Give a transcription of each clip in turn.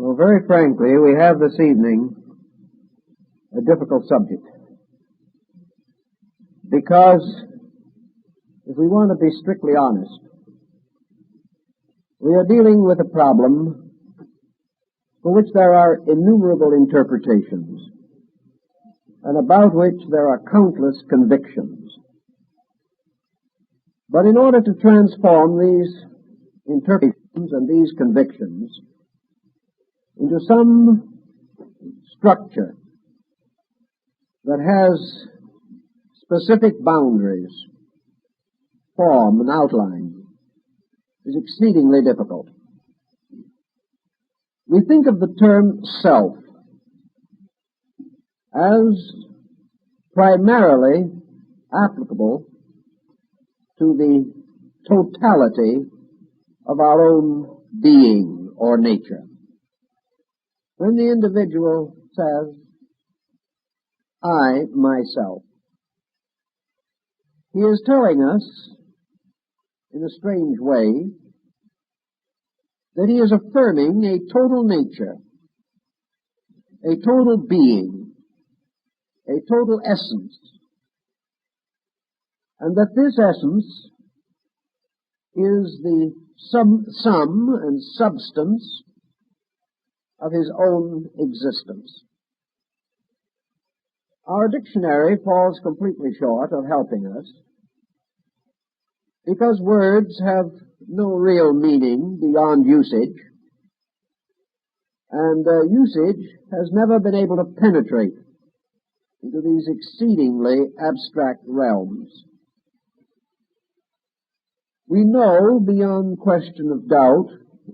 Well, very frankly, we have this evening a difficult subject. Because if we want to be strictly honest, we are dealing with a problem for which there are innumerable interpretations and about which there are countless convictions. But in order to transform these interpretations and these convictions into some structure that has specific boundaries, form, and outline, is exceedingly difficult. We think of the term self as primarily applicable to the totality of our own being or nature. When the individual says, I, myself, he is telling us, in a strange way, that he is affirming a total nature, a total being, a total essence, and that this essence is the sum and substance of his own existence. Our dictionary falls completely short of helping us because words have no real meaning beyond usage, and usage has never been able to penetrate into these exceedingly abstract realms. We know beyond question of doubt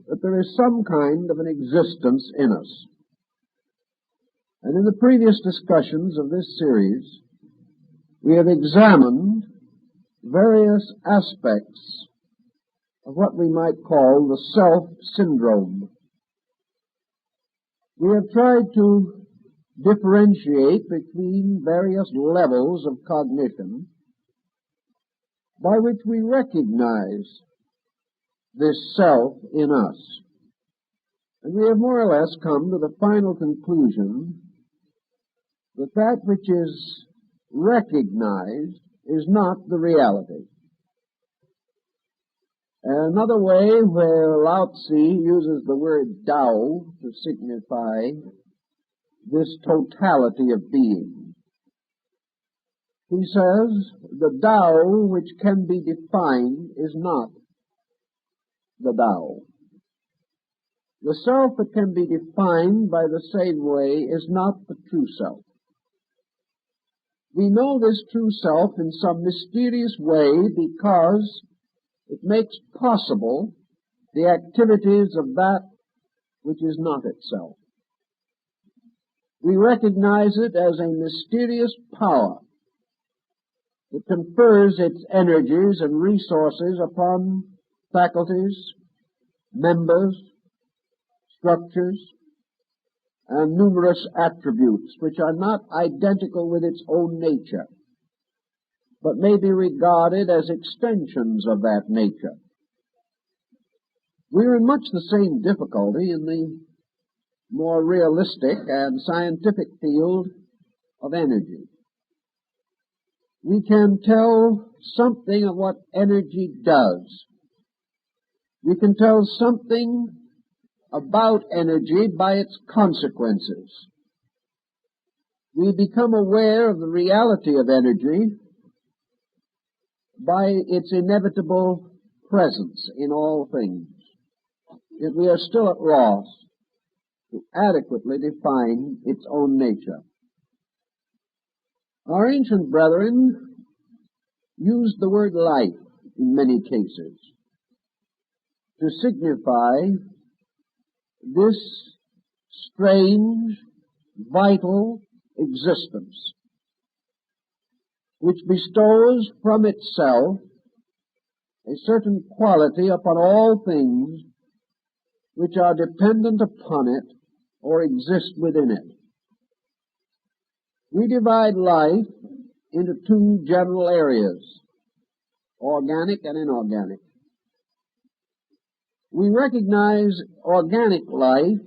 that there is some kind of an existence in us. And in the previous discussions of this series, we have examined various aspects of what we might call the self-syndrome. We have tried to differentiate between various levels of cognition by which we recognize this self in us. And we have more or less come to the final conclusion that that which is recognized is not the reality. Another way where Lao Tzu uses the word Tao to signify this totality of being. He says, the Tao which can be defined is not the Tao. The self that can be defined by the same way is not the true self. We know this true self in some mysterious way because it makes possible the activities of that which is not itself. We recognize it as a mysterious power that confers its energies and resources upon faculties, members, structures, and numerous attributes which are not identical with its own nature, but may be regarded as extensions of that nature. We are in much the same difficulty in the more realistic and scientific field of energy. We can tell something of what energy does. We can tell something about energy by its consequences. We become aware of the reality of energy by its inevitable presence in all things. Yet we are still at loss to adequately define its own nature. Our ancient brethren used the word life in many cases to signify this strange, vital existence, which bestows from itself a certain quality upon all things which are dependent upon it or exist within it. We divide life into two general areas, organic and inorganic. We recognize organic life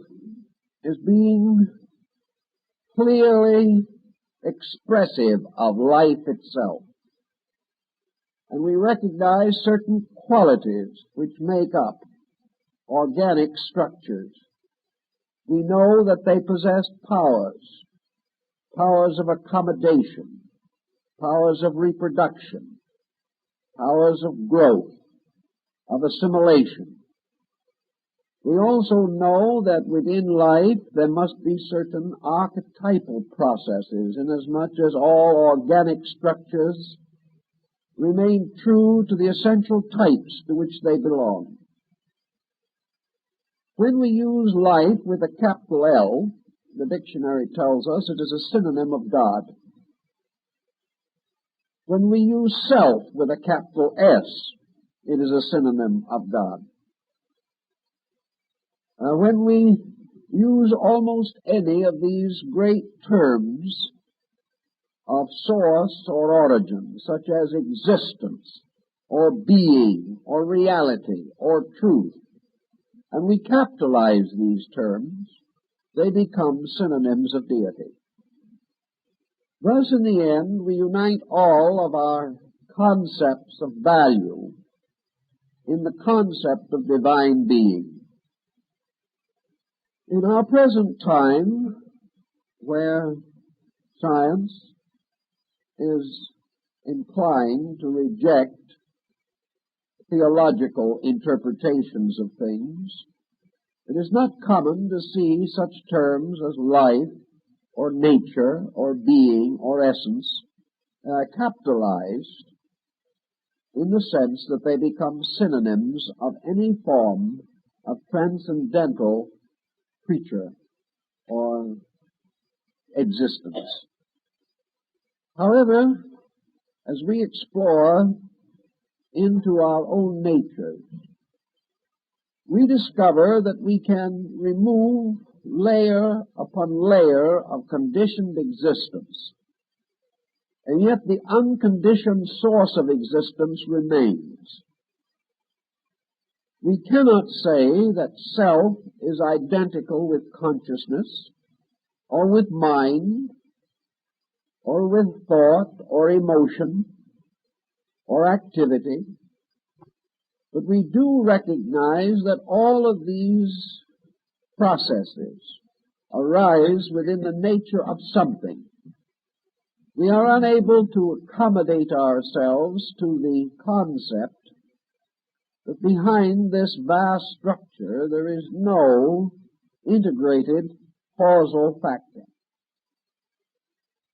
as being clearly expressive of life itself. And we recognize certain qualities which make up organic structures. We know that they possess powers of accommodation, powers of reproduction, powers of growth, of assimilation. We also know that within life there must be certain archetypal processes, inasmuch as all organic structures remain true to the essential types to which they belong. When we use life with a capital L, the dictionary tells us it is a synonym of God. When we use self with a capital S, it is a synonym of God. When we use almost any of these great terms of source or origin, such as existence, or being, or reality, or truth, and we capitalize these terms, they become synonyms of deity. Thus, in the end, we unite all of our concepts of value in the concept of divine being. In our present time, where science is inclined to reject theological interpretations of things, it is not common to see such terms as life, or nature, or being, or essence capitalized in the sense that they become synonyms of any form of transcendental creature or existence. However, as we explore into our own natures, we discover that we can remove layer upon layer of conditioned existence, and yet the unconditioned source of existence remains. We cannot say that self is identical with consciousness, or with mind, or with thought, or emotion, or activity, but we do recognize that all of these processes arise within the nature of something. We are unable to accommodate ourselves to the concept that behind this vast structure there is no integrated causal factor.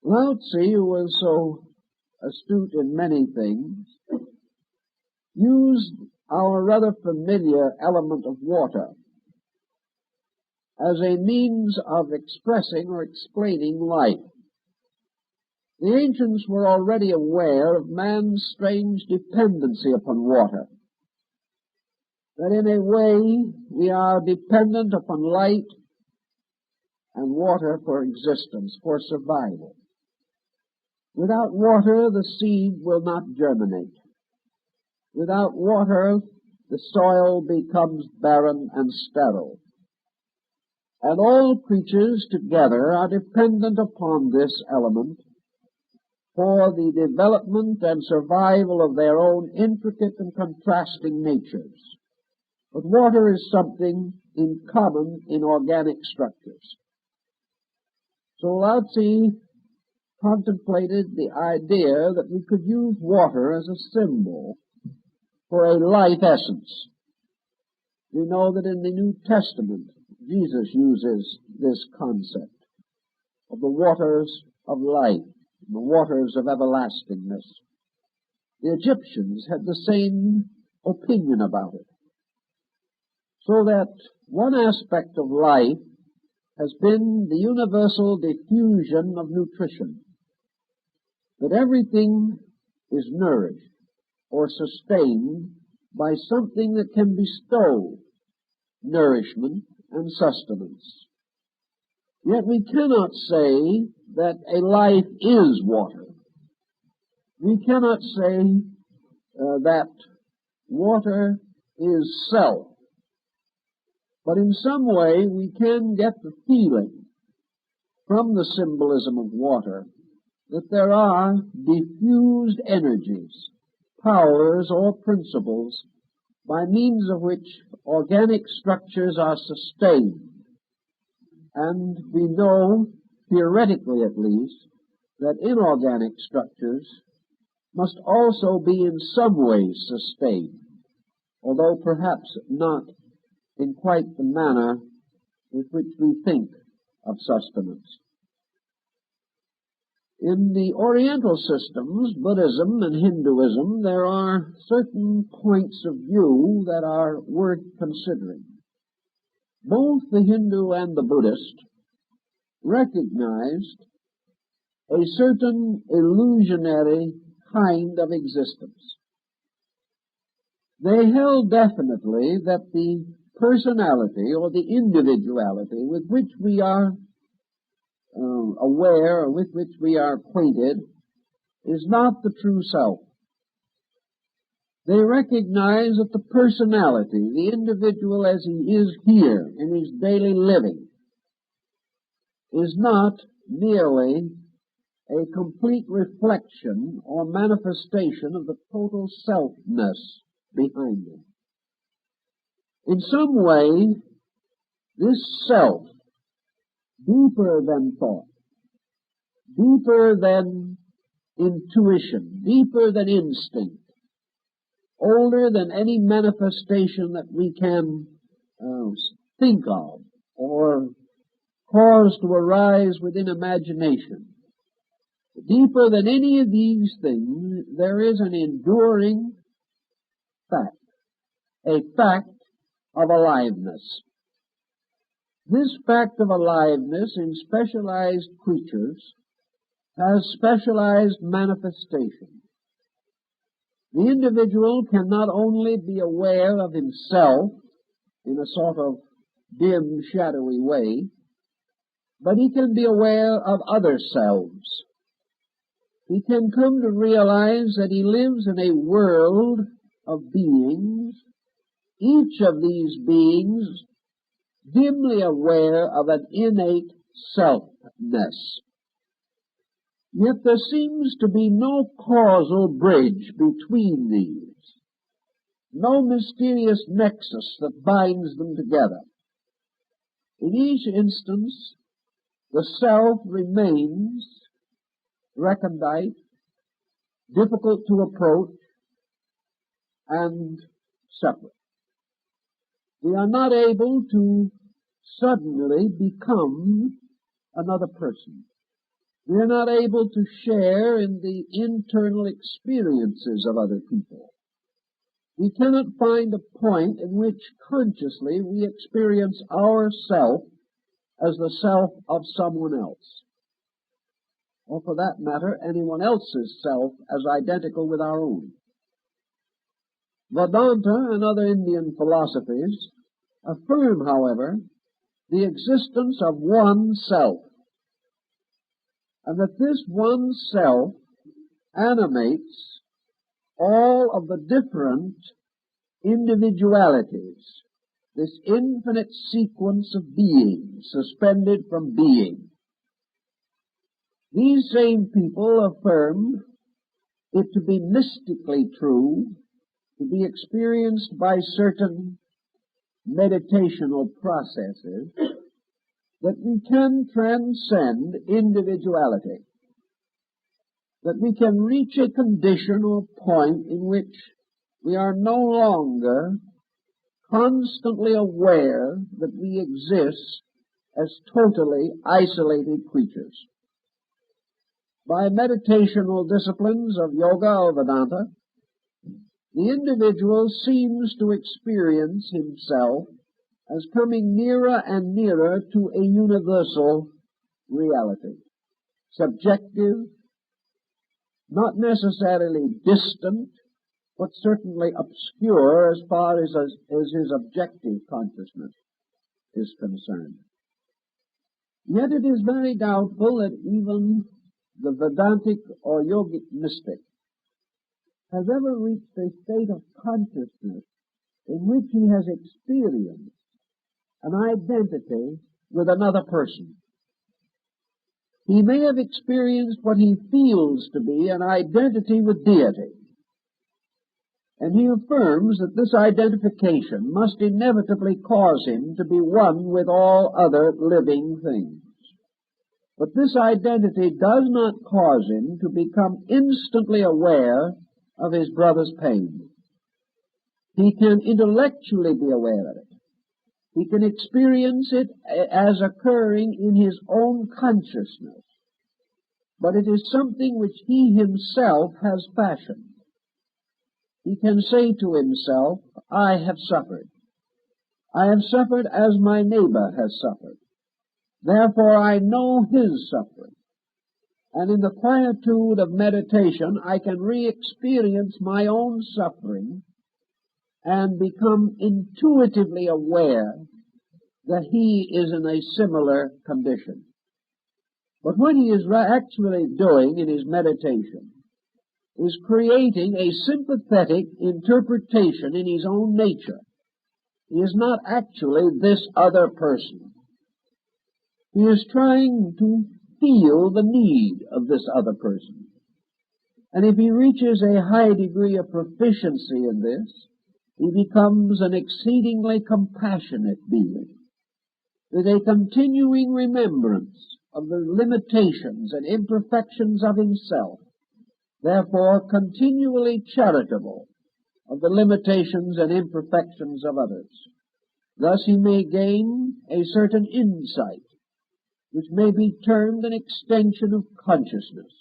Lao Tzu, who was so astute in many things, used our rather familiar element of water as a means of expressing or explaining life. The ancients were already aware of man's strange dependency upon water, that in a way we are dependent upon light and water for existence, for survival. Without water, the seed will not germinate. Without water, the soil becomes barren and sterile. And all creatures together are dependent upon this element for the development and survival of their own intricate and contrasting natures. But water is something in common in organic structures. So Lao Tzu contemplated the idea that we could use water as a symbol for a life essence. We know that in the New Testament, Jesus uses this concept of the waters of life, the waters of everlastingness. The Egyptians had the same opinion about it. So that one aspect of life has been the universal diffusion of nutrition, that everything is nourished or sustained by something that can bestow nourishment and sustenance. Yet we cannot say that a life is water. We cannot say that water is self. But in some way we can get the feeling from the symbolism of water that there are diffused energies, powers or principles by means of which organic structures are sustained. And we know, theoretically at least, that inorganic structures must also be in some way sustained, although perhaps not in quite the manner with which we think of sustenance. In the Oriental systems, Buddhism and Hinduism, there are certain points of view that are worth considering. Both the Hindu and the Buddhist recognized a certain illusionary kind of existence. They held definitely that the personality or the individuality with which we are aware or with which we are acquainted is not the true self. They recognize that the personality, the individual as he is here in his daily living, is not merely a complete reflection or manifestation of the total selfness behind him. In some way, this self, deeper than thought, deeper than intuition, deeper than instinct, older than any manifestation that we can think of or cause to arise within imagination, deeper than any of these things, there is an enduring fact, a fact of aliveness. This fact of aliveness in specialized creatures has specialized manifestation. The individual can not only be aware of himself in a sort of dim, shadowy way, but he can be aware of other selves. He can come to realize that he lives in a world of beings, each of these beings dimly aware of an innate selfness. Yet there seems to be no causal bridge between these, no mysterious nexus that binds them together. In each instance, the self remains recondite, difficult to approach, and separate. We are not able to suddenly become another person. We are not able to share in the internal experiences of other people. We cannot find a point in which consciously we experience ourself as the self of someone else, or for that matter, anyone else's self as identical with our own. Vedanta and other Indian philosophies affirm, however, the existence of one self, and that this one self animates all of the different individualities, this infinite sequence of beings suspended from being. These same people affirm it to be mystically true, to be experienced by certain meditational processes, that we can transcend individuality, that we can reach a condition or point in which we are no longer constantly aware that we exist as totally isolated creatures. By meditational disciplines of yoga or Vedanta, the individual seems to experience himself as coming nearer and nearer to a universal reality, subjective, not necessarily distant, but certainly obscure as far as his objective consciousness is concerned. Yet it is very doubtful that even the Vedantic or yogic mystic has ever reached a state of consciousness in which he has experienced an identity with another person. He may have experienced what he feels to be an identity with deity. And he affirms that this identification must inevitably cause him to be one with all other living things. But this identity does not cause him to become instantly aware of his brother's pain. He can intellectually be aware of it. He can experience it as occurring in his own consciousness. But it is something which he himself has fashioned. He can say to himself, I have suffered. I have suffered as my neighbor has suffered. Therefore I know his suffering. And in the quietude of meditation, I can re-experience my own suffering and become intuitively aware that he is in a similar condition. But what he is actually doing in his meditation is creating a sympathetic interpretation in his own nature. He is not actually this other person. He is trying to feel the need of this other person. And if he reaches a high degree of proficiency in this, he becomes an exceedingly compassionate being, with a continuing remembrance of the limitations and imperfections of himself, therefore continually charitable of the limitations and imperfections of others. Thus he may gain a certain insight, which may be termed an extension of consciousness.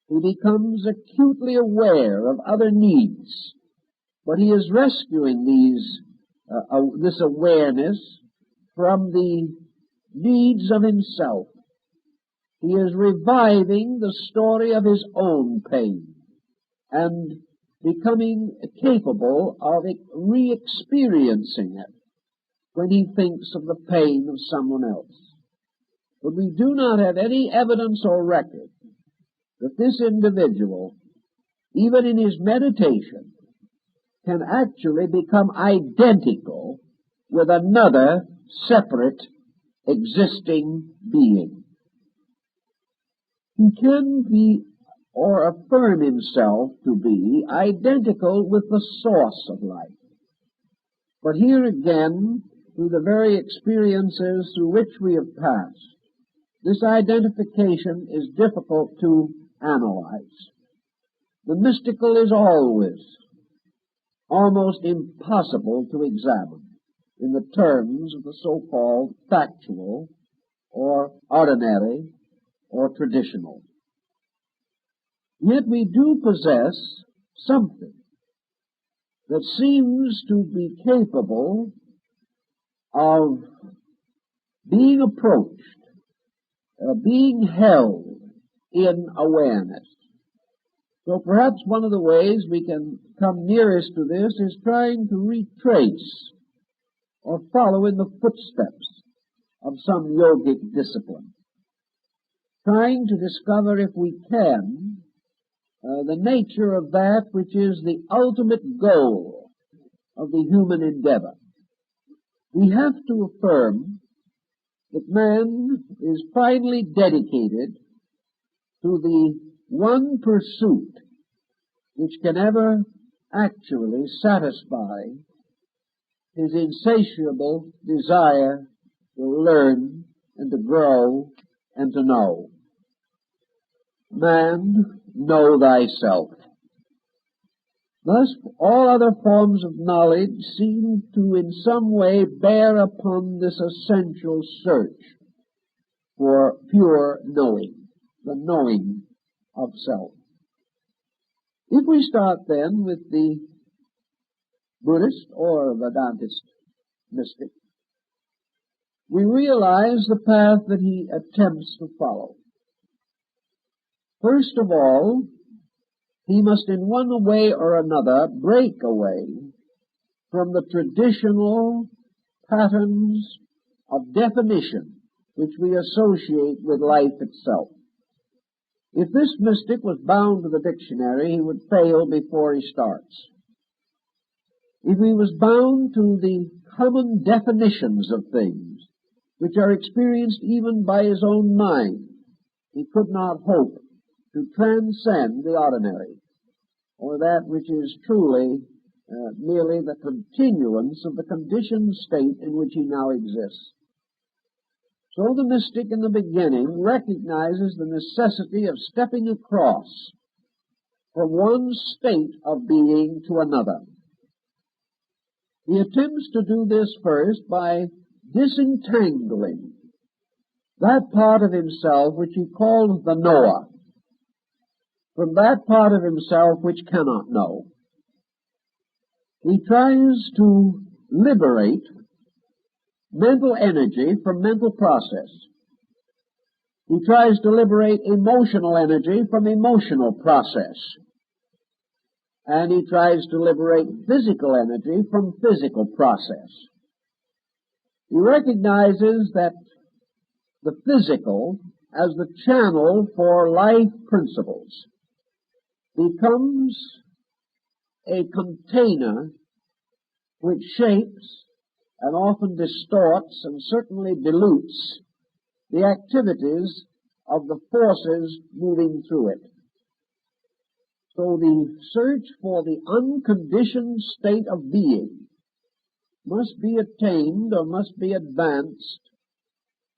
He becomes acutely aware of other needs, but he is rescuing this awareness from the needs of himself. He is reviving the story of his own pain and becoming capable of re-experiencing it when he thinks of the pain of someone else. But we do not have any evidence or record that this individual, even in his meditation, can actually become identical with another separate existing being. He can be, or affirm himself to be, identical with the source of life. But here again, through the very experiences through which we have passed, this identification is difficult to analyze. The mystical is always almost impossible to examine in the terms of the so-called factual or ordinary or traditional. Yet we do possess something that seems to be capable of being approached, being held in awareness. So perhaps one of the ways we can come nearest to this is trying to retrace or follow in the footsteps of some yogic discipline, trying to discover, if we can, the nature of that which is the ultimate goal of the human endeavor. We have to affirm that man is finally dedicated to the one pursuit which can ever actually satisfy his insatiable desire to learn and to grow and to know. Man, know thyself. Thus, all other forms of knowledge seem to in some way bear upon this essential search for pure knowing, the knowing of self. If we start then with the Buddhist or Vedantist mystic, we realize the path that he attempts to follow. First of all, he must in one way or another break away from the traditional patterns of definition which we associate with life itself. If this mystic was bound to the dictionary, he would fail before he starts. if he was bound to the common definitions of things, which are experienced even by his own mind, he could not hope to transcend the ordinary, or that which is truly merely the continuance of the conditioned state in which he now exists. So the mystic in the beginning recognizes the necessity of stepping across from one state of being to another. He attempts to do this first by disentangling that part of himself which he calls the knower from that part of himself which cannot know. He tries to liberate mental energy from mental process. He tries to liberate emotional energy from emotional process. And he tries to liberate physical energy from physical process. He recognizes that the physical, as the channel for life principles, becomes a container which shapes and often distorts and certainly dilutes the activities of the forces moving through it. So the search for the unconditioned state of being must be attained or must be advanced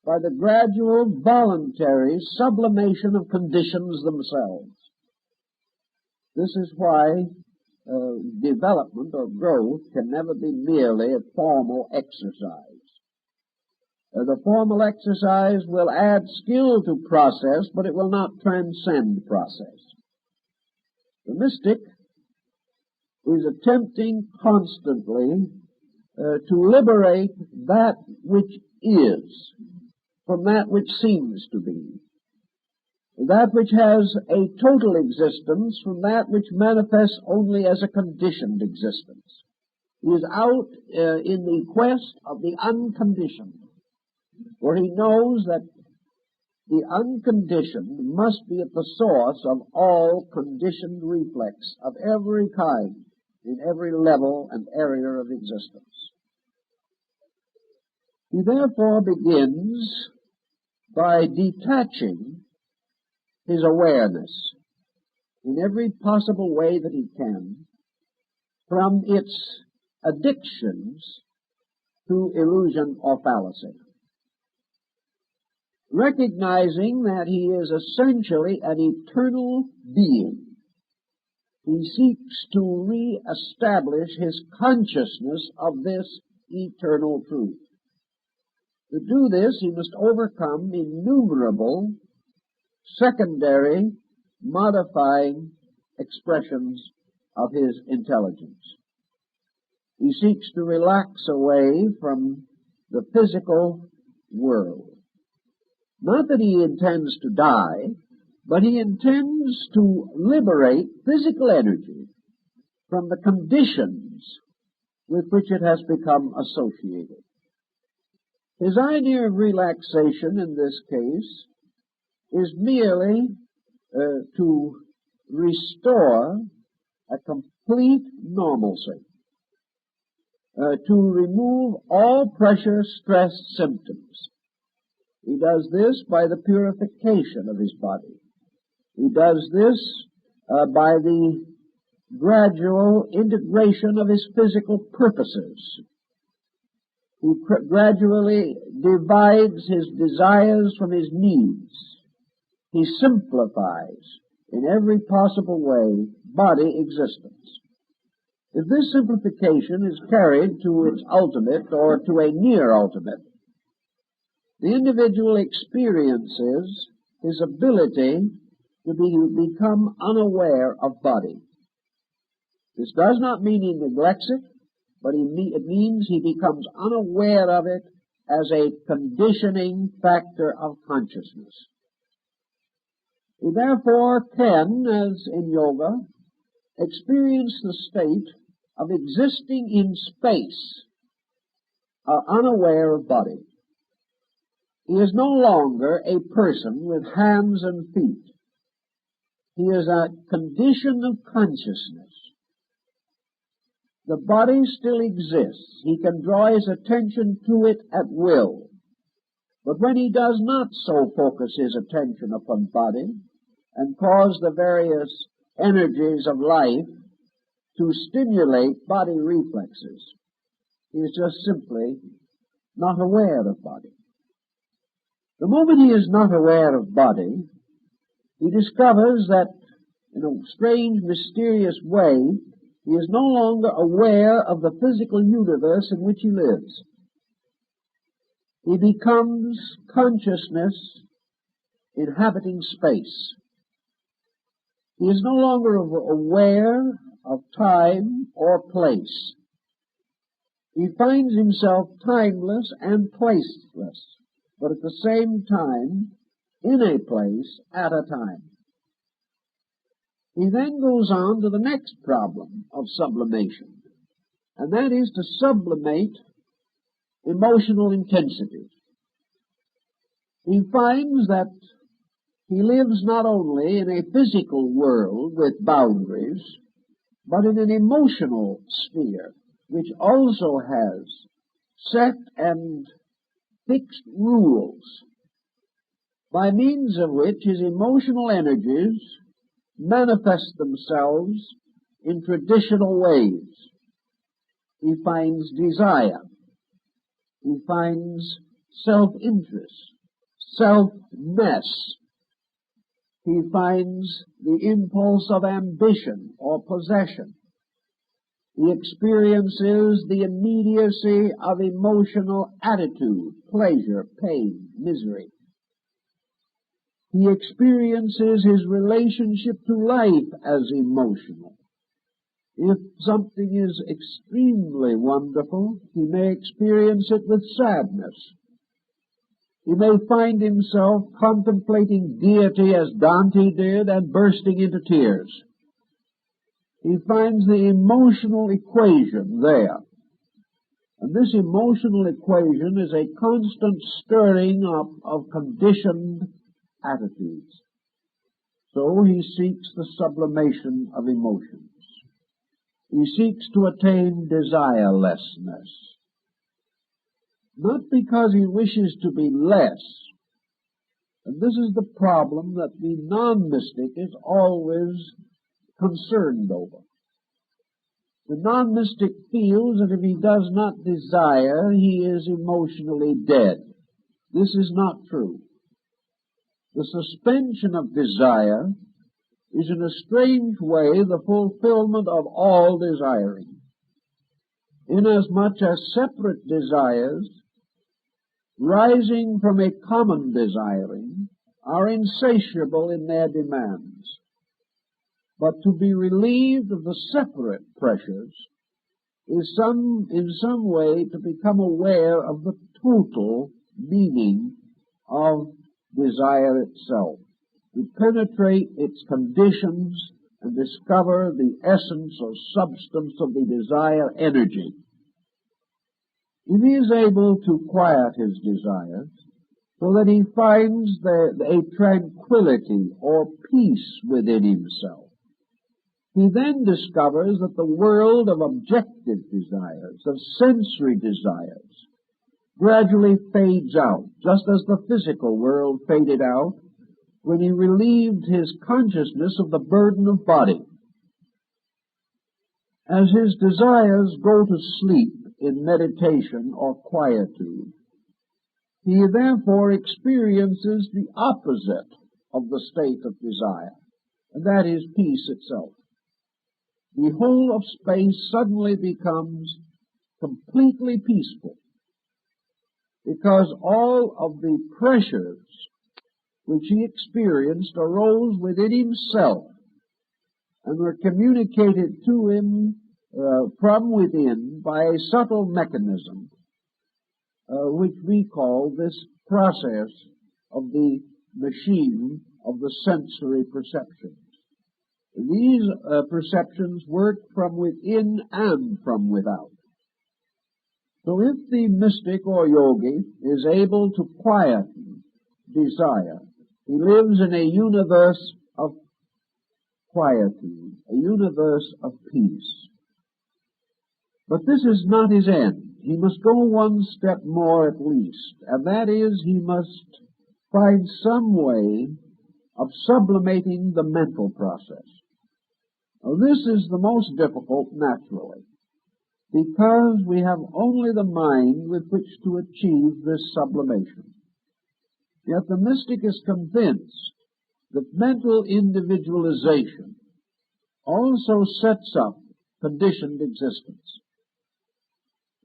by the gradual voluntary sublimation of conditions themselves. This is why development or growth can never be merely a formal exercise. The formal exercise will add skill to process, but it will not transcend process. The mystic is attempting constantly to liberate that which is from that which seems to be, that which has a total existence from that which manifests only as a conditioned existence. He is out in the quest of the unconditioned, where he knows that the unconditioned must be at the source of all conditioned reflex of every kind, in every level and area of existence. He therefore begins by detaching his awareness in every possible way that he can from its addictions to illusion or fallacy, recognizing that he is essentially an eternal being. He seeks to re-establish his consciousness of this eternal truth. To do this, he must overcome innumerable secondary modifying expressions of his intelligence. He seeks to relax away from the physical world. Not that he intends to die, but he intends to liberate physical energy from the conditions with which it has become associated. His idea of relaxation in this case is merely to restore a complete normalcy, to remove all pressure, stress symptoms. He does this by the purification of his body. He does this by the gradual integration of his physical purposes. He gradually divides his desires from his needs. He simplifies in every possible way body existence. If this simplification is carried to its ultimate or to a near ultimate, the individual experiences his ability to become unaware of body. This does not mean he neglects it, but it means he becomes unaware of it as a conditioning factor of consciousness. He therefore can, as in yoga, experience the state of existing in space, unaware of body. He is no longer a person with hands and feet. He is a condition of consciousness. The body still exists. He can draw his attention to it at will. But when he does not so focus his attention upon body and cause the various energies of life to stimulate body reflexes, he is just simply not aware of body. The moment he is not aware of body, he discovers that in a strange, mysterious way, he is no longer aware of the physical universe in which he lives. He becomes consciousness inhabiting space. He is no longer aware of time or place. He finds himself timeless and placeless, but at the same time in a place at a time. He then goes on to the next problem of sublimation, and that is to sublimate emotional intensity. He finds that he lives not only in a physical world with boundaries, but in an emotional sphere, which also has set and fixed rules, by means of which his emotional energies manifest themselves in traditional ways. He finds desire. He finds self-interest, self-ness. He finds the impulse of ambition or possession. He experiences the immediacy of emotional attitude, pleasure, pain, misery. He experiences his relationship to life as emotional. If something is extremely wonderful, he may experience it with sadness. He may find himself contemplating deity as Dante did and bursting into tears. He finds the emotional equation there. And this emotional equation is a constant stirring up of conditioned attitudes. So he seeks the sublimation of emotions. He seeks to attain desirelessness. Not because he wishes to be less. And this is the problem that the non-mystic is always concerned over. The non-mystic feels that if he does not desire, he is emotionally dead. This is not true. The suspension of desire is in a strange way the fulfillment of all desiring, inasmuch as separate desires rising from a common desiring are insatiable in their demands. But to be relieved of the separate pressures is in some way to become aware of the total meaning of desire itself, to penetrate its conditions and discover the essence or substance of the desire energy. If he is able to quiet his desires so that he finds a tranquility or peace within himself, he then discovers that the world of objective desires, of sensory desires, gradually fades out, just as the physical world faded out when he relieved his consciousness of the burden of body. As his desires go to sleep in meditation or quietude, he therefore experiences the opposite of the state of desire, and that is peace itself. The whole of space suddenly becomes completely peaceful, because all of the pressures which he experienced arose within himself and were communicated to him from within by a subtle mechanism, which we call this process of the machine of the sensory perceptions. These perceptions work from within and from without. So if the mystic or yogi is able to quieten desire, he lives in a universe of quietude, a universe of peace. But this is not his end. He must go one step more at least, and that is, he must find some way of sublimating the mental process. Now, this is the most difficult, naturally, because we have only the mind with which to achieve this sublimation. Yet the mystic is convinced that mental individualization also sets up conditioned existence.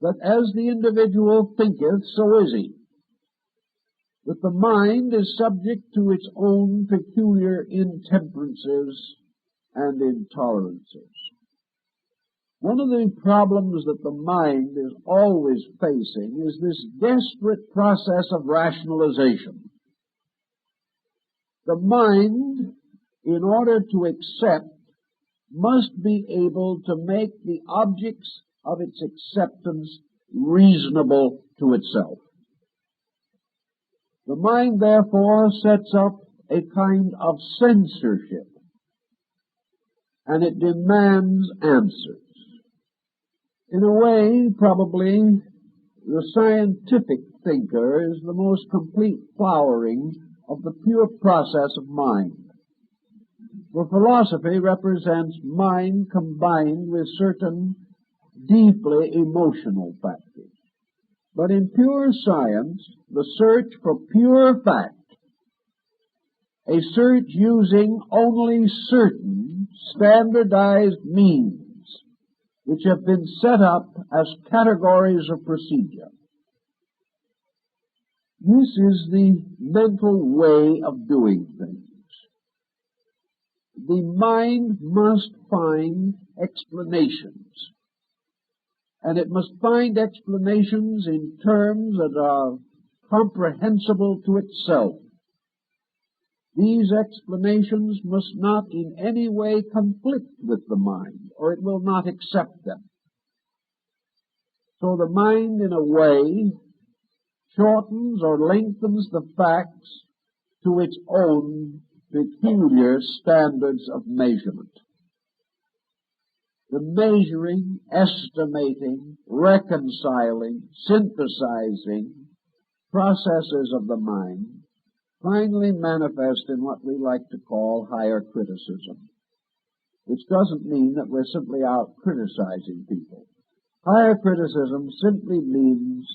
That as the individual thinketh, so is he. That the mind is subject to its own peculiar intemperances and intolerances. One of the problems that the mind is always facing is this desperate process of rationalization. The mind, in order to accept, must be able to make the objects of its acceptance reasonable to itself. The mind, therefore, sets up a kind of censorship, and it demands answers. In a way, probably, the scientific thinker is the most complete flowering of the pure process of mind. For philosophy represents mind combined with certain deeply emotional factors. But in pure science, the search for pure fact, a search using only certain standardized means which have been set up as categories of procedure. This is the mental way of doing things. The mind must find explanations, and it must find explanations in terms that are comprehensible to itself. These explanations must not in any way conflict with the mind, or it will not accept them. So the mind, in a way, shortens or lengthens the facts to its own peculiar standards of measurement. The measuring, estimating, reconciling, synthesizing processes of the mind finally manifest in what we like to call higher criticism, which doesn't mean that we're simply out criticizing people. Higher criticism simply means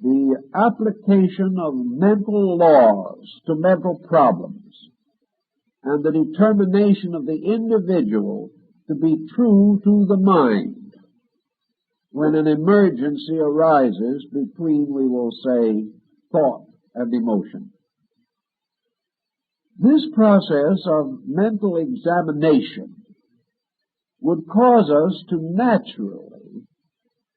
the application of mental laws to mental problems and the determination of the individual to be true to the mind when an emergency arises between, we will say, thought and emotion. This process of mental examination would cause us to naturally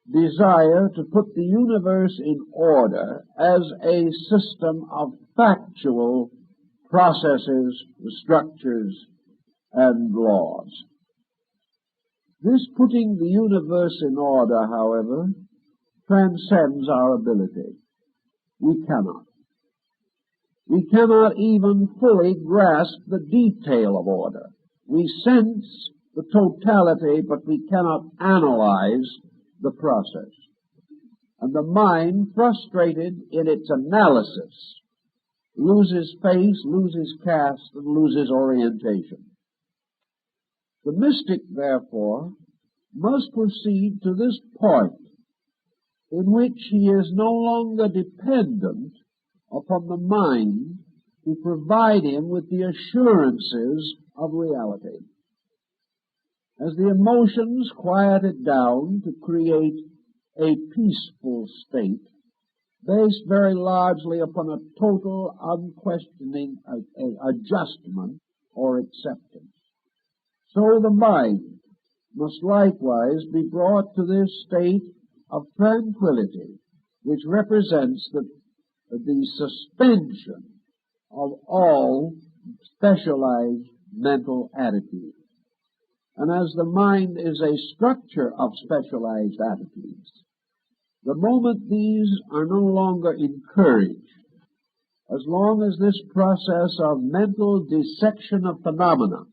desire to put the universe in order as a system of factual processes, structures, and laws. This putting the universe in order, however, transcends our ability. We cannot. We cannot even fully grasp the detail of order. We sense the totality, but we cannot analyze the process. And the mind, frustrated in its analysis, loses face, loses cast, and loses orientation. The mystic, therefore, must proceed to this point in which he is no longer dependent upon the mind to provide him with the assurances of reality. As the emotions quieted down to create a peaceful state, based very largely upon a total, unquestioning adjustment or acceptance, so the mind must likewise be brought to this state of tranquility, which represents the suspension of all specialized mental attitudes. And as the mind is a structure of specialized attitudes, the moment these are no longer encouraged, as long as this process of mental dissection of phenomena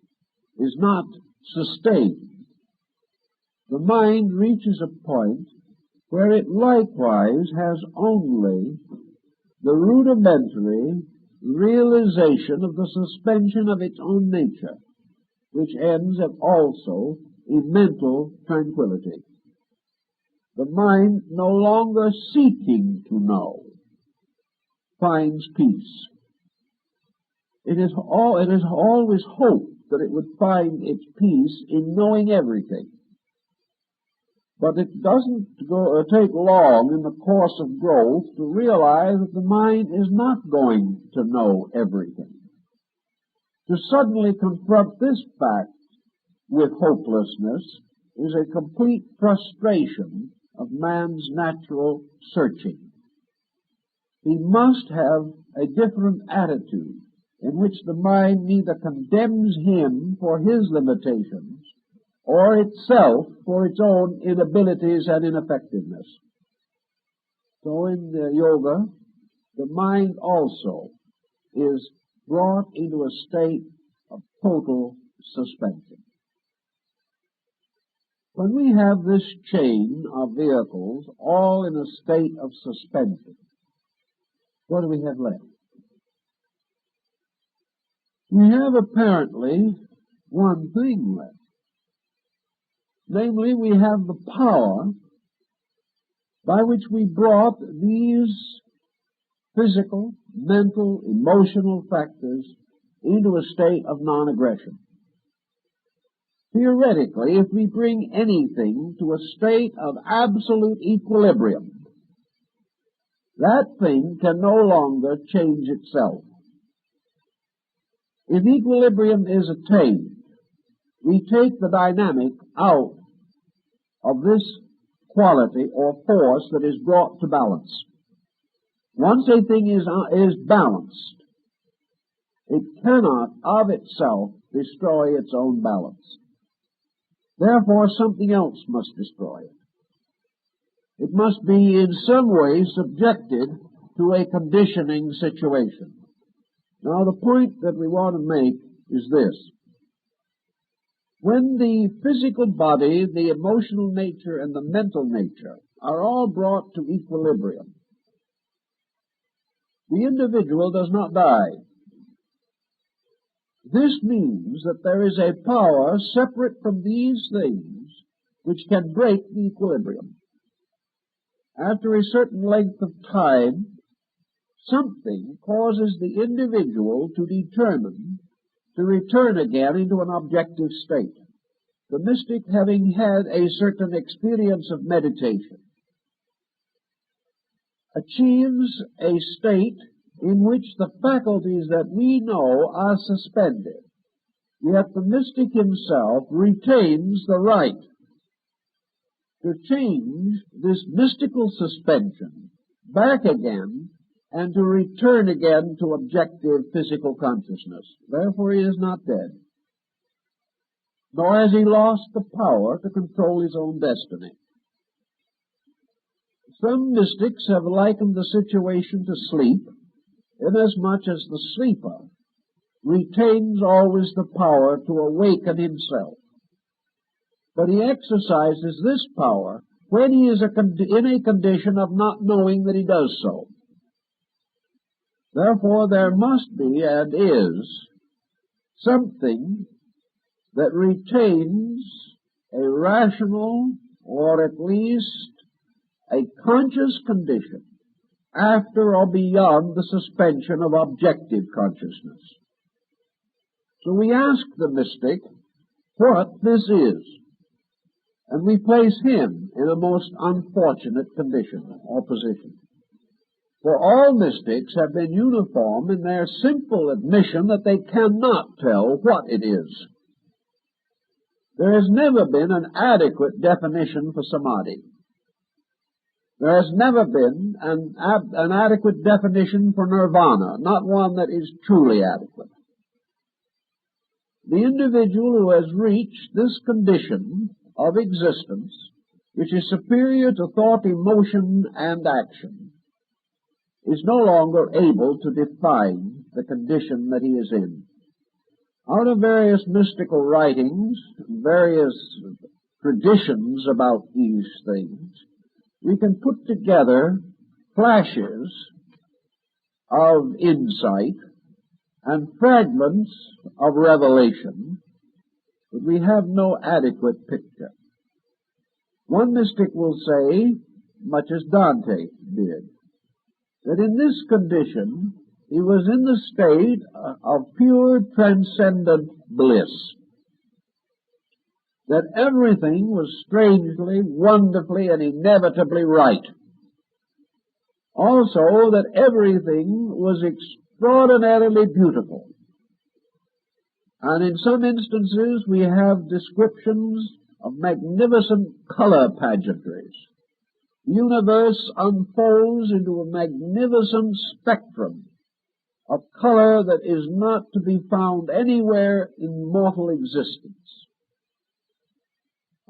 is not sustained, the mind reaches a point where it likewise has only the rudimentary realization of the suspension of its own nature, which ends also in mental tranquility. The mind, no longer seeking to know, finds peace. It is always hoped that it would find its peace in knowing everything. But it doesn't take long in the course of growth to realize that the mind is not going to know everything. To suddenly confront this fact with hopelessness is a complete frustration of man's natural searching. He must have a different attitude in which the mind neither condemns him for his limitations or itself for its own inabilities and ineffectiveness. So in yoga, the mind also is brought into a state of total suspension. When we have this chain of vehicles all in a state of suspension, what do we have left? We have apparently one thing left. Namely, we have the power by which we brought these physical, mental, emotional factors into a state of non-aggression. Theoretically, if we bring anything to a state of absolute equilibrium, that thing can no longer change itself. If equilibrium is attained, we take the dynamic out of this quality or force that is brought to balance. Once a thing is balanced, it cannot of itself destroy its own balance. Therefore, something else must destroy it. It must be in some way subjected to a conditioning situation. Now, the point that we want to make is this. When the physical body, the emotional nature, and the mental nature are all brought to equilibrium, the individual does not die. This means that there is a power separate from these things which can break the equilibrium. After a certain length of time, something causes the individual to determine to return again into an objective state. The mystic, having had a certain experience of meditation, achieves a state in which the faculties that we know are suspended, yet the mystic himself retains the right to change this mystical suspension back again and to return again to objective physical consciousness. Therefore, he is not dead, nor has he lost the power to control his own destiny. Some mystics have likened the situation to sleep, inasmuch as the sleeper retains always the power to awaken himself. But he exercises this power when he is in a condition of not knowing that he does so. Therefore, there must be, and is, something that retains a rational, or at least a conscious condition after or beyond the suspension of objective consciousness. So we ask the mystic what this is, and we place him in a most unfortunate condition or position. For all mystics have been uniform in their simple admission that they cannot tell what it is. There has never been an adequate definition for samadhi. There has never been an adequate definition for nirvana, not one that is truly adequate. The individual who has reached this condition of existence, which is superior to thought, emotion, and action, is no longer able to define the condition that he is in. Out of various mystical writings, various traditions about these things, we can put together flashes of insight and fragments of revelation, but we have no adequate picture. One mystic will say, much as Dante did, that in this condition he was in the state of pure transcendent bliss, that everything was strangely, wonderfully, and inevitably right. Also, that everything was extraordinarily beautiful. And in some instances we have descriptions of magnificent color pageantries. The universe unfolds into a magnificent spectrum of color that is not to be found anywhere in mortal existence.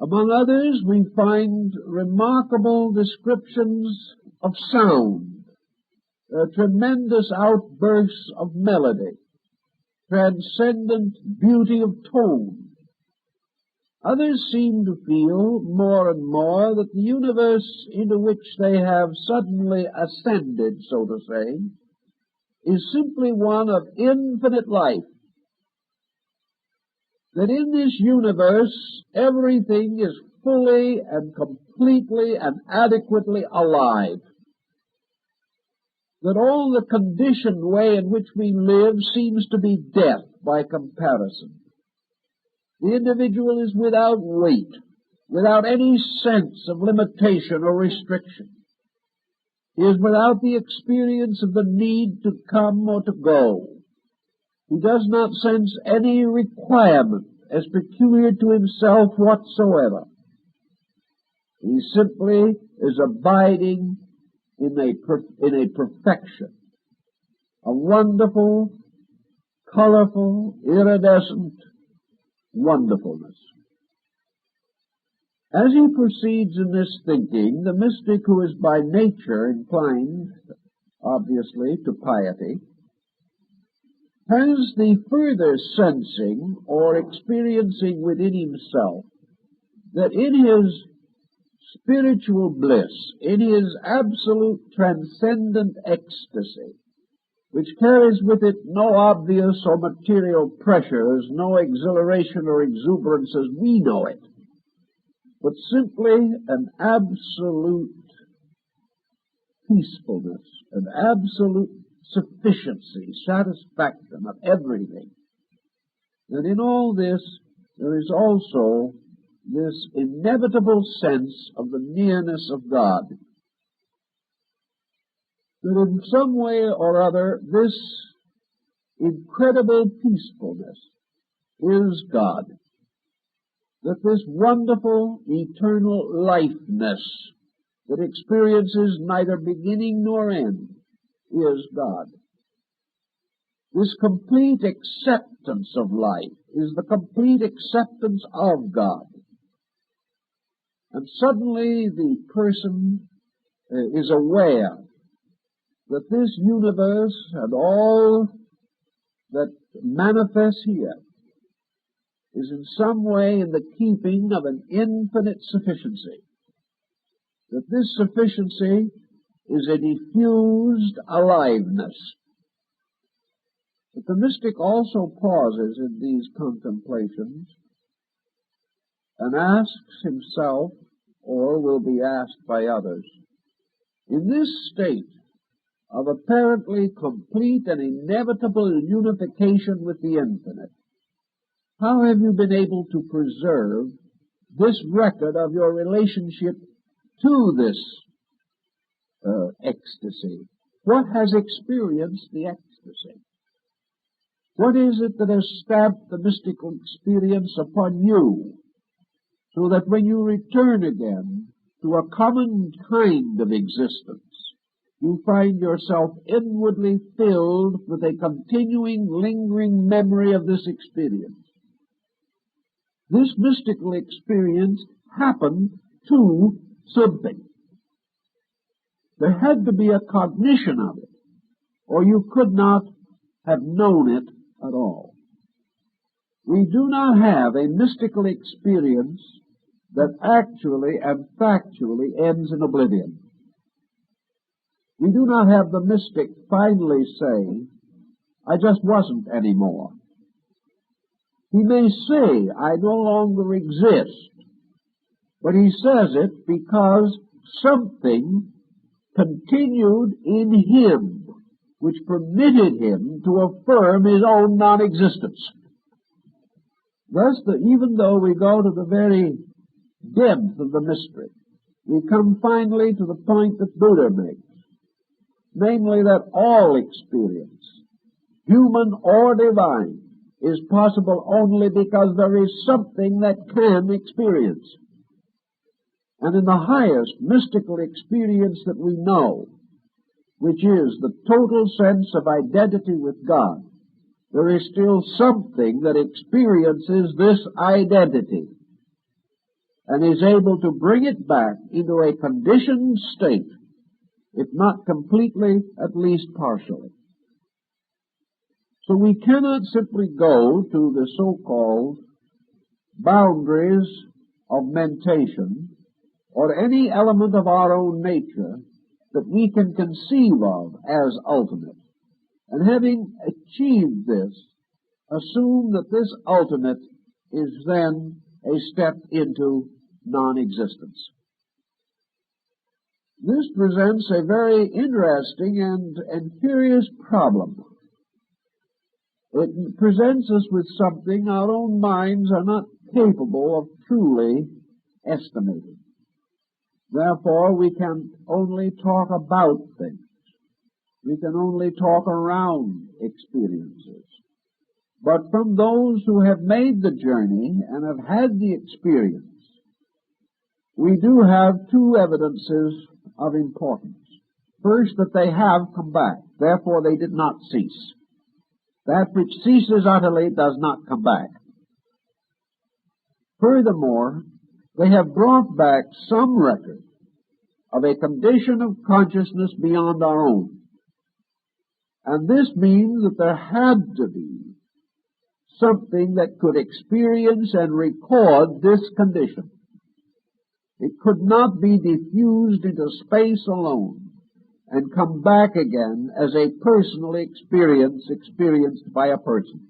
Among others, we find remarkable descriptions of sound, tremendous outbursts of melody, transcendent beauty of tone. Others seem to feel more and more that the universe into which they have suddenly ascended, so to say, is simply one of infinite life. That in this universe everything is fully and completely and adequately alive. That all the conditioned way in which we live seems to be death by comparison. The individual is without weight, without any sense of limitation or restriction. He is without the experience of the need to come or to go. He does not sense any requirement as peculiar to himself whatsoever. He simply is abiding in a perfection, a wonderful, colorful, iridescent wonderfulness. As he proceeds in this thinking, the mystic, who is by nature inclined, obviously, to piety, has the further sensing or experiencing within himself that in his spiritual bliss, in his absolute transcendent ecstasy, which carries with it no obvious or material pressures, no exhilaration or exuberance as we know it, but simply an absolute peacefulness, an absolute sufficiency, satisfaction of everything. And in all this, there is also this inevitable sense of the nearness of God. That in some way or other, this incredible peacefulness is God. That this wonderful eternal lifeness that experiences neither beginning nor end is God. This complete acceptance of life is the complete acceptance of God. And suddenly the person is aware that this universe and all that manifests here is in some way in the keeping of an infinite sufficiency. That this sufficiency is a diffused aliveness. But the mystic also pauses in these contemplations and asks himself, or will be asked by others, in this state of apparently complete and inevitable unification with the infinite, how have you been able to preserve this record of your relationship to this ecstasy? What has experienced the ecstasy? What is it that has stamped the mystical experience upon you, so that when you return again to a common kind of existence, you find yourself inwardly filled with a continuing, lingering memory of this experience? This mystical experience happened to something. There had to be a cognition of it, or you could not have known it at all. We do not have a mystical experience that actually and factually ends in oblivion. We do not have the mystic finally say, I just wasn't anymore. He may say, I no longer exist, but he says it because something continued in him which permitted him to affirm his own non-existence. Thus, even though we go to the very depth of the mystery, we come finally to the point that Buddha makes, namely that all experience, human or divine, is possible only because there is something that can experience. And in the highest mystical experience that we know, which is the total sense of identity with God, there is still something that experiences this identity and is able to bring it back into a conditioned state, if not completely, at least partially. So we cannot simply go to the so-called boundaries of mentation or any element of our own nature that we can conceive of as ultimate. And having achieved this, assume that this ultimate is then a step into non-existence. This presents a very interesting and curious problem. It presents us with something our own minds are not capable of truly estimating. Therefore, we can only talk about things. We can only talk around experiences. But from those who have made the journey and have had the experience, we do have two evidences of importance. First, that they have come back. Therefore, they did not cease. That which ceases utterly does not come back. Furthermore, they have brought back some record of a condition of consciousness beyond our own. And this means that there had to be something that could experience and record this condition. It could not be diffused into space alone and come back again as a personal experience experienced by a person.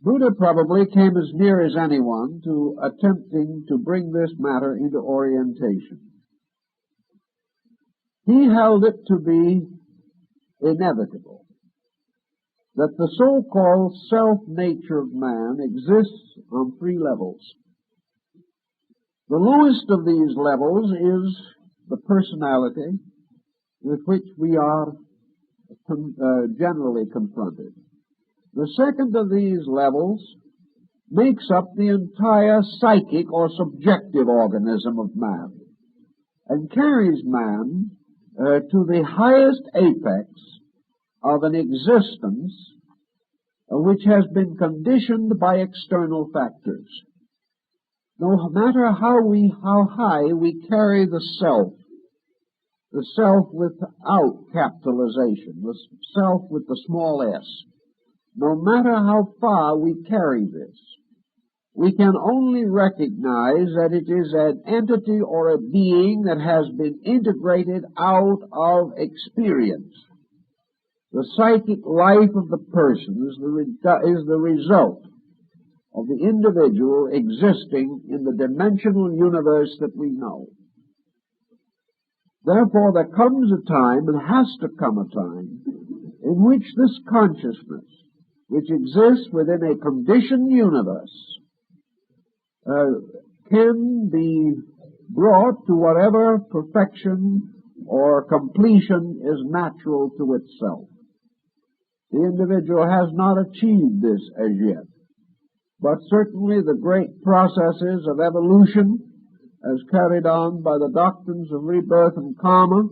Buddha probably came as near as anyone to attempting to bring this matter into orientation. He held it to be inevitable that the so-called self-nature of man exists on three levels. The lowest of these levels is the personality with which we are generally confronted. The second of these levels makes up the entire psychic or subjective organism of man and carries man to the highest apex of an existence which has been conditioned by external factors. No matter how high we carry the self without capitalization, the self with the small s, no matter how far we carry this, we can only recognize that it is an entity or a being that has been integrated out of experience. The psychic life of the person is the result of the individual existing in the dimensional universe that we know. Therefore, there comes a time, and has to come a time, in which this consciousness, which exists within a conditioned universe, can be brought to whatever perfection or completion is natural to itself. The individual has not achieved this as yet, but certainly the great processes of evolution, as carried on by the doctrines of rebirth and karma,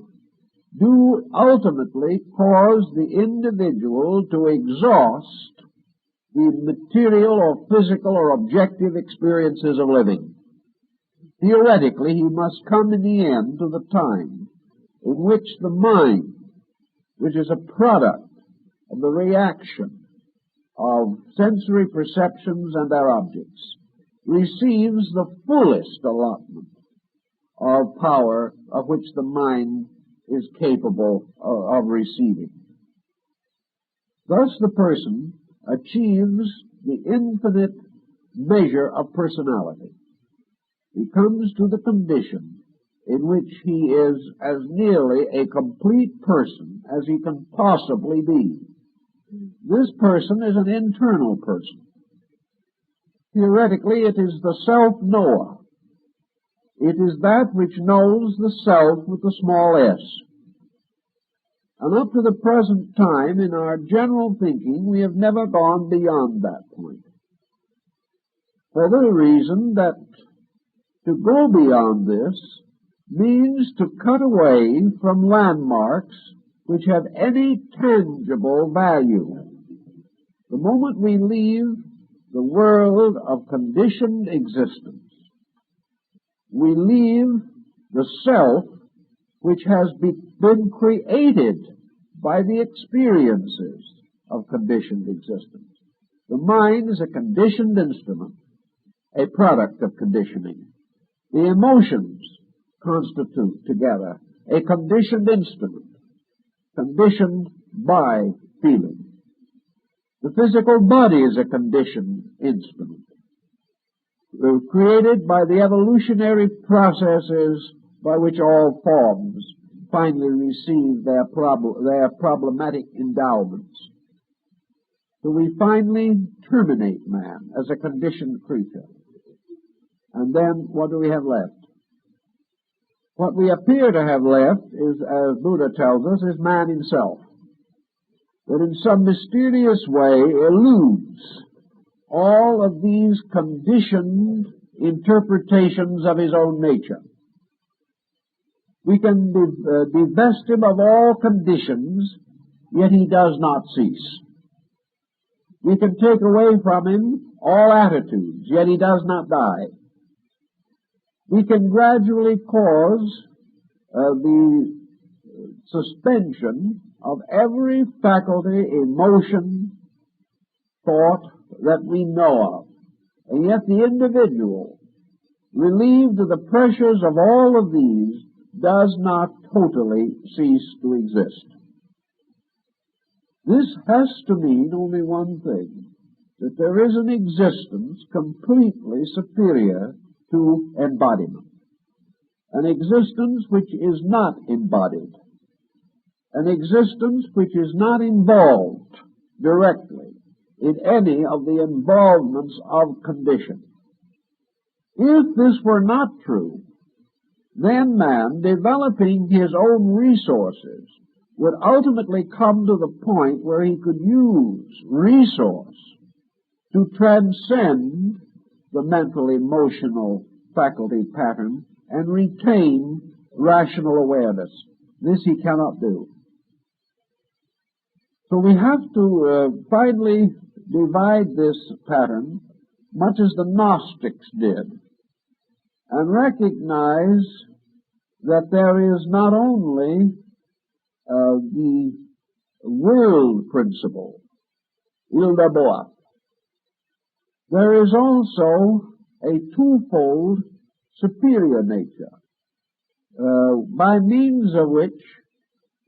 do ultimately cause the individual to exhaust the material or physical or objective experiences of living. Theoretically, he must come in the end to the time in which the mind, which is a product of the reaction of sensory perceptions and their objects, receives the fullest allotment of power of which the mind is capable of receiving. Thus the person achieves the infinite measure of personality. He comes to the condition in which he is as nearly a complete person as he can possibly be. This person is an internal person. Theoretically, it is the self-knower. It is that which knows the self with a small s. And up to the present time, in our general thinking, we have never gone beyond that point. For the reason that to go beyond this means to cut away from landmarks which have any tangible value. The moment we leave the world of conditioned existence, we leave the self which has been created by the experiences of conditioned existence. The mind is a conditioned instrument, a product of conditioning. The emotions constitute together a conditioned instrument, conditioned by feeling. The physical body is a conditioned instrument, created by the evolutionary processes by which all forms finally receive their problematic endowments. So we finally terminate man as a conditioned creature. And then what do we have left? What we appear to have left is, as Buddha tells us, is man himself, that in some mysterious way eludes all of these conditioned interpretations of his own nature. We can divest him of all conditions, yet he does not cease. We can take away from him all attitudes, yet he does not die. We can gradually cause the suspension of every faculty, emotion, thought that we know of. And yet the individual, relieved of the pressures of all of these, does not totally cease to exist. This has to mean only one thing, that there is an existence completely superior to embodiment, an existence which is not embodied, an existence which is not involved directly in any of the involvements of condition. If this were not true, then man, developing his own resources, would ultimately come to the point where he could use resource to transcend the mental emotional faculty pattern and retain rational awareness. This he cannot do. So we have to finally divide this pattern, much as the Gnostics did, and recognize that there is not only the world principle, il d'abord, there is also a twofold superior nature, by means of which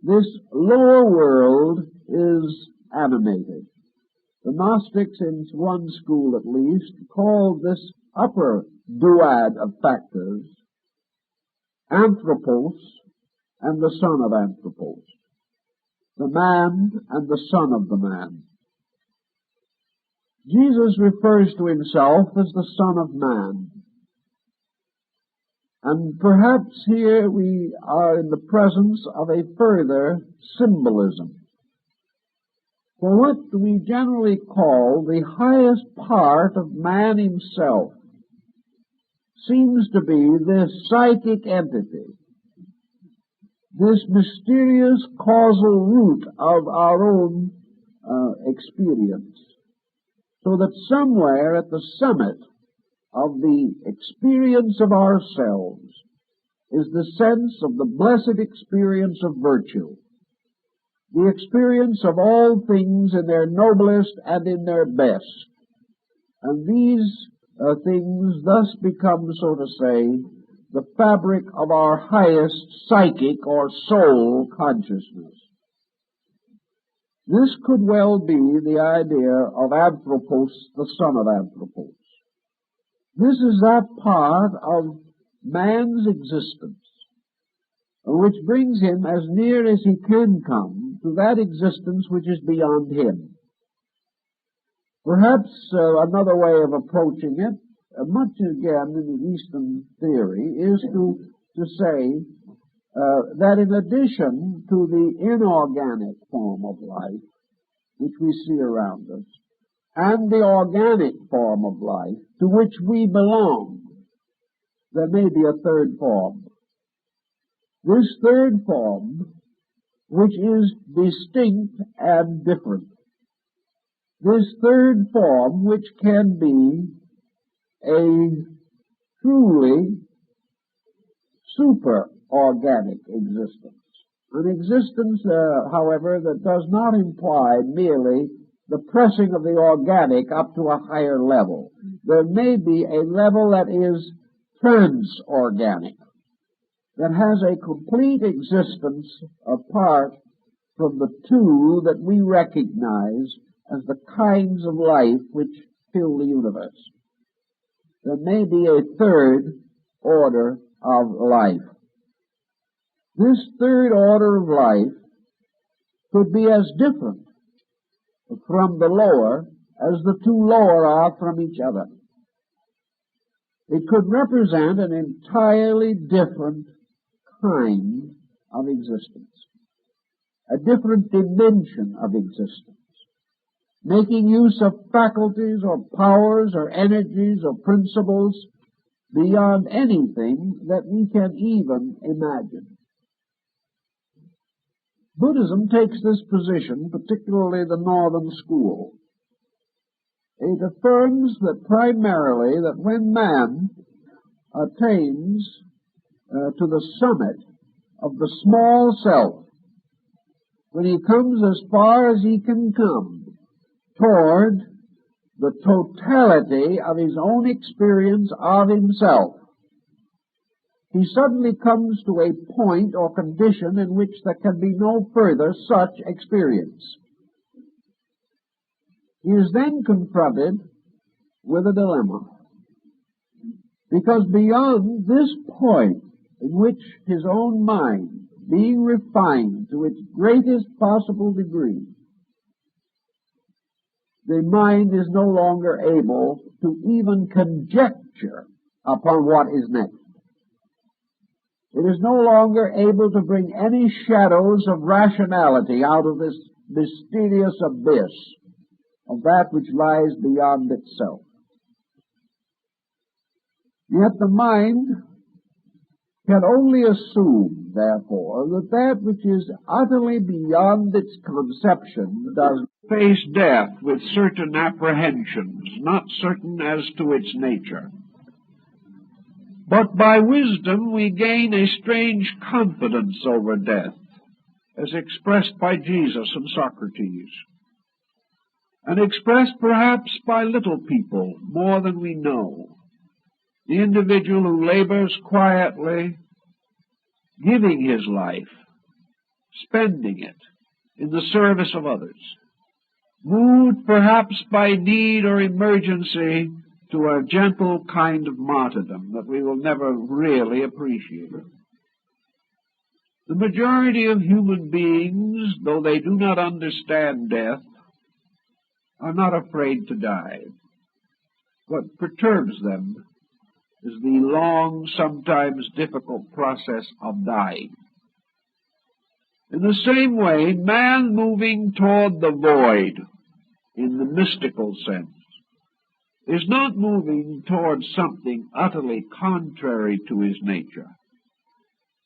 this lower world is animated. The Gnostics, in one school at least, called this upper duad of factors Anthropos and the son of Anthropos, the man and the son of the man. Jesus refers to himself as the Son of Man. And perhaps here we are in the presence of a further symbolism. For what we generally call the highest part of man himself seems to be this psychic entity, this mysterious causal root of our own experience. So that somewhere at the summit of the experience of ourselves is the sense of the blessed experience of virtue, the experience of all things in their noblest and in their best. And these things thus become, so to say, the fabric of our highest psychic or soul consciousness. This could well be the idea of Anthropos, the son of Anthropos. This is that part of man's existence which brings him as near as he can come to that existence which is beyond him. Perhaps another way of approaching it, much again in the Eastern theory, is to say that in addition to the inorganic form of life which we see around us, and the organic form of life to which we belong, there may be a third form. This third form, which is distinct and different. This third form, which can be a truly super-organic existence. An existence, however, that does not imply merely the pressing of the organic up to a higher level. There may be a level that is transorganic, that has a complete existence apart from the two that we recognize as the kinds of life which fill the universe. There may be a third order of life. This third order of life could be as different from the lower as the two lower are from each other. It could represent an entirely different kind of existence, a different dimension of existence, making use of faculties or powers or energies or principles beyond anything that we can even imagine. Buddhism takes this position, particularly the Northern school. It affirms that primarily that when man attains to the summit of the small self, when he comes as far as he can come toward the totality of his own experience of himself, he suddenly comes to a point or condition in which there can be no further such experience. He is then confronted with a dilemma, because beyond this point in which his own mind, being refined to its greatest possible degree, the mind is no longer able to even conjecture upon what is next. It is no longer able to bring any shadows of rationality out of this mysterious abyss of that which lies beyond itself. Yet the mind can only assume, therefore, that that which is utterly beyond its conception does face death with certain apprehensions, not certain as to its nature. But by wisdom we gain a strange confidence over death, as expressed by Jesus and Socrates, and expressed perhaps by little people more than we know. The individual who labors quietly, giving his life, spending it in the service of others, moved perhaps by need or emergency to a gentle kind of martyrdom that we will never really appreciate. The majority of human beings, though they do not understand death, are not afraid to die. What perturbs them is the long, sometimes difficult process of dying. In the same way, man moving toward the void, in the mystical sense, is not moving toward something utterly contrary to his nature.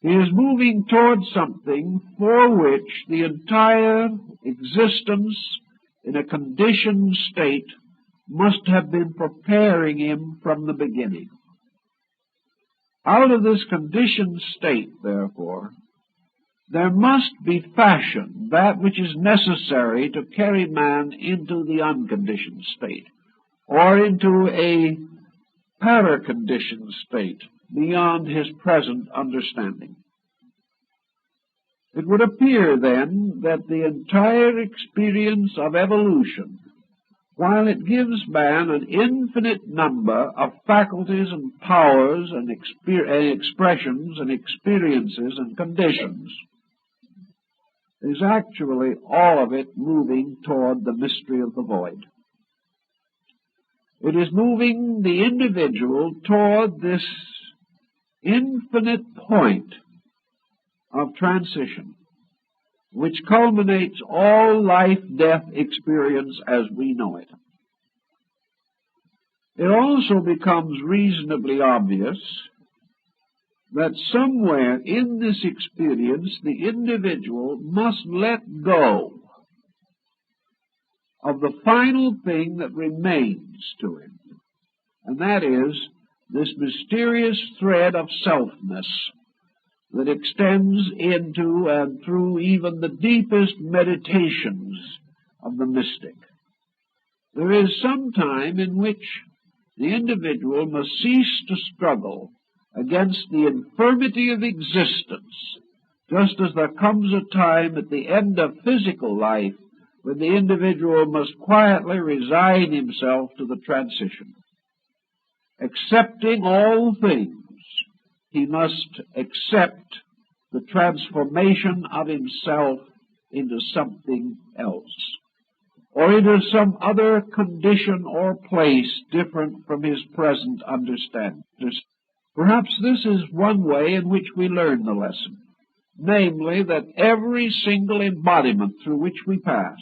He is moving toward something for which the entire existence in a conditioned state must have been preparing him from the beginning. Out of this conditioned state, therefore, there must be fashioned that which is necessary to carry man into the unconditioned state, or into a paraconditioned state beyond his present understanding. It would appear, then, that the entire experience of evolution, while it gives man an infinite number of faculties and powers and expressions and experiences and conditions, is actually all of it moving toward the mystery of the void. It is moving the individual toward this infinite point of transition, which culminates all life-death experience as we know it. It also becomes reasonably obvious that somewhere in this experience the individual must let go of the final thing that remains to him, and that is this mysterious thread of selfness that extends into and through even the deepest meditations of the mystic. There is some time in which the individual must cease to struggle against the infirmity of existence, just as there comes a time at the end of physical life when the individual must quietly resign himself to the transition. Accepting all things, he must accept the transformation of himself into something else, or into some other condition or place different from his present understanding. Perhaps this is one way in which we learn the lesson, namely that every single embodiment through which we pass,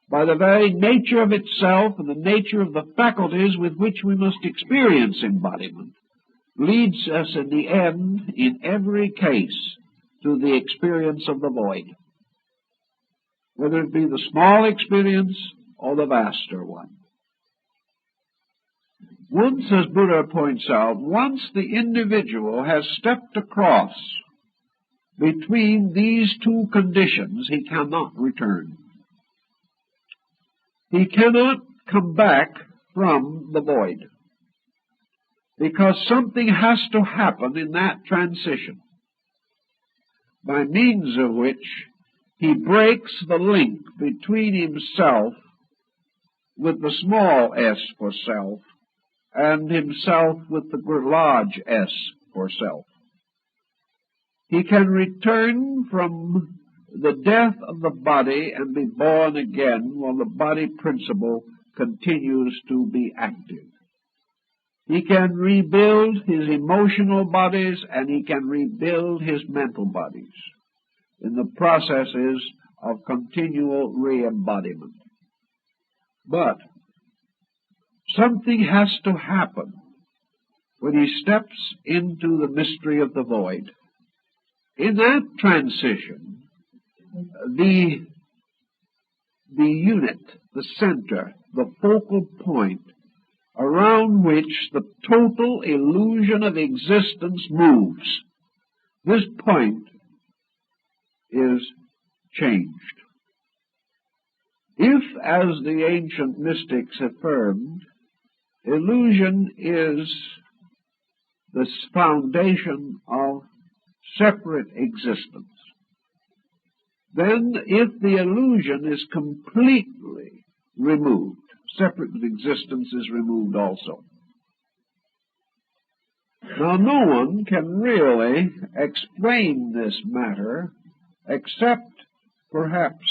by the very nature of itself and the nature of the faculties with which we must experience embodiment, leads us in the end, in every case, to the experience of the void, whether it be the small experience or the vaster one. Once, as Buddha points out, once the individual has stepped across between these two conditions, he cannot return. He cannot come back from the void, because something has to happen in that transition, by means of which he breaks the link between himself with the small s for self and himself with the large S for self. He can return from the death of the body and be born again while the body principle continues to be active. He can rebuild his emotional bodies and he can rebuild his mental bodies in the processes of continual re-embodiment. But something has to happen when he steps into the mystery of the void. In that transition, the unit, the center, the focal point around which the total illusion of existence moves, this point is changed. If, as the ancient mystics affirmed, illusion is the foundation of separate existence, then if the illusion is completely removed, separate existence is removed also. Now, no one can really explain this matter except perhaps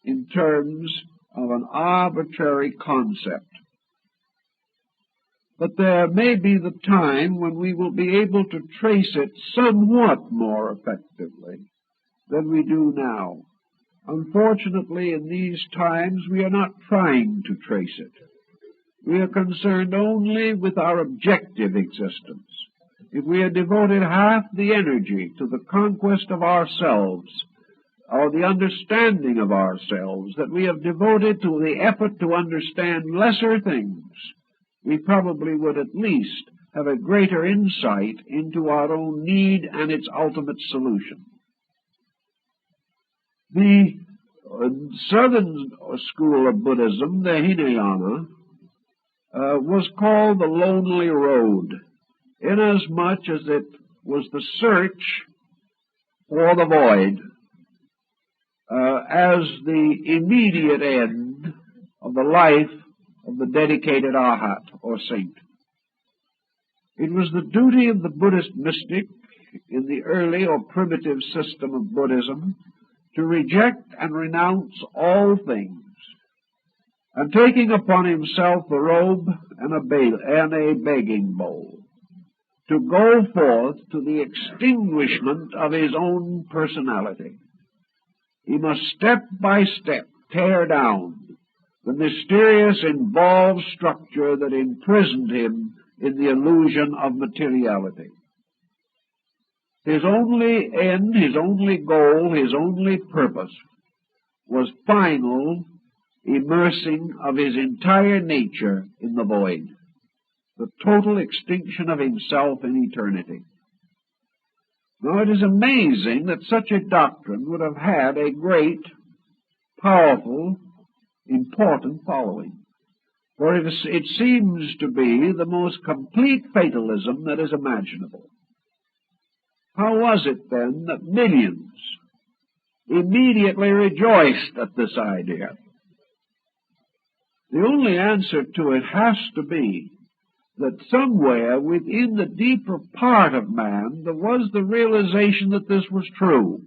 in terms of an arbitrary concept. But there may be the time when we will be able to trace it somewhat more effectively than we do now. Unfortunately, in these times, we are not trying to trace it. We are concerned only with our objective existence. If we had devoted half the energy to the conquest of ourselves, or the understanding of ourselves, that we have devoted to the effort to understand lesser things, we probably would at least have a greater insight into our own need and its ultimate solution. The southern school of Buddhism, the Hinayana, was called the Lonely Road, inasmuch as it was the search for the void as the immediate end of the life of the dedicated arhat, or saint. It was the duty of the Buddhist mystic in the early or primitive system of Buddhism to reject and renounce all things, and taking upon himself the robe and a begging bowl, to go forth to the extinguishment of his own personality. He must step by step tear down the mysterious involved structure that imprisoned him in the illusion of materiality. His only end, his only goal, his only purpose was final immersing of his entire nature in the void, the total extinction of himself in eternity. Now, it is amazing that such a doctrine would have had a great, powerful, important following, for it seems to be the most complete fatalism that is imaginable. How was it, then, that millions immediately rejoiced at this idea? The only answer to it has to be that somewhere within the deeper part of man there was the realization that this was true.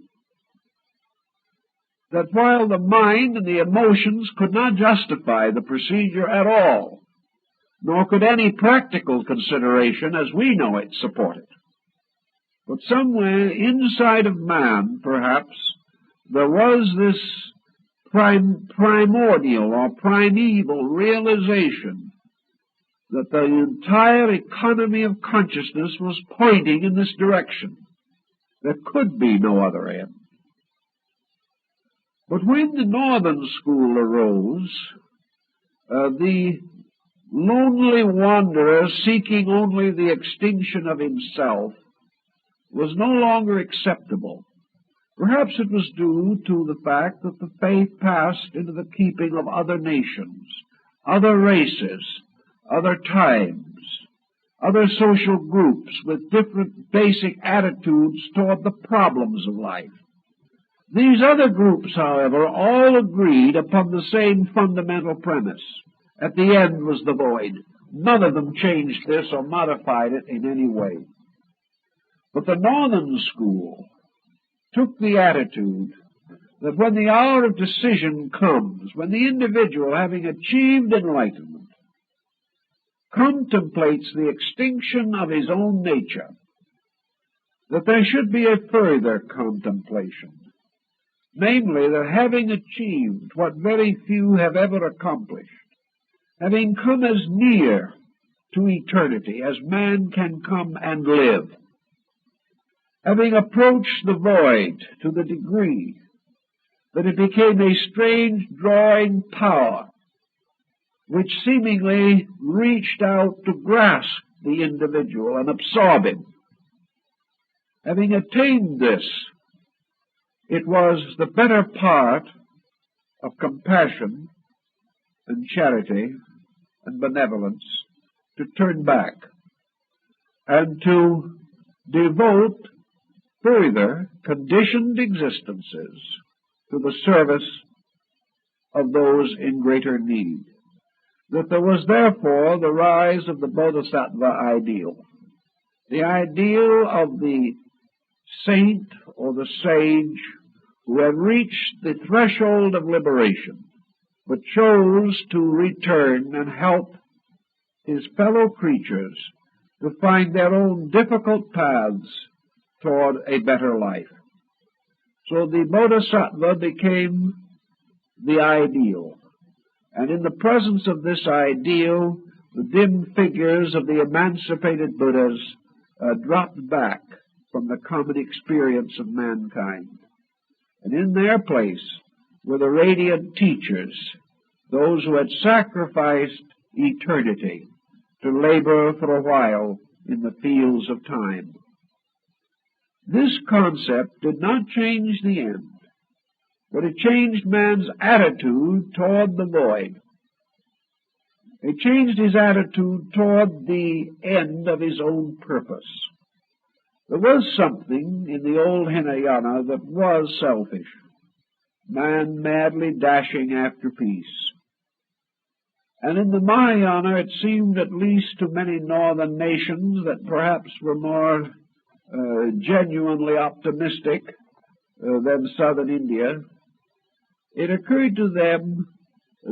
That while the mind and the emotions could not justify the procedure at all, nor could any practical consideration as we know it support it, but somewhere inside of man, perhaps, there was this primordial or primeval realization that the entire economy of consciousness was pointing in this direction. There could be no other end. But when the Northern School arose, the lonely wanderer seeking only the extinction of himself was no longer acceptable. Perhaps it was due to the fact that the faith passed into the keeping of other nations, other races, other times, other social groups with different basic attitudes toward the problems of life. These other groups, however, all agreed upon the same fundamental premise. At the end was the void. None of them changed this or modified it in any way. But the Northern School took the attitude that when the hour of decision comes, when the individual, having achieved enlightenment, contemplates the extinction of his own nature, that there should be a further contemplation, namely, that having achieved what very few have ever accomplished, having come as near to eternity as man can come and live, having approached the void to the degree that it became a strange drawing power which seemingly reached out to grasp the individual and absorb him. Having attained this, it was the better part of compassion and charity and benevolence to turn back and to devote further conditioned existences to the service of those in greater need. That there was therefore the rise of the Bodhisattva ideal, the ideal of the saint or the sage who had reached the threshold of liberation, but chose to return and help his fellow creatures to find their own difficult paths toward a better life. So the Bodhisattva became the ideal. And in the presence of this ideal, the dim figures of the emancipated Buddhas dropped back from the common experience of mankind. And in their place were the radiant teachers, those who had sacrificed eternity to labor for a while in the fields of time. This concept did not change the end, but it changed man's attitude toward the void. He changed his attitude toward the end of his own purpose. There was something in the old Hinayana that was selfish, man madly dashing after peace. And in the Mahayana it seemed, at least to many northern nations that perhaps were more genuinely optimistic than southern India, it occurred to them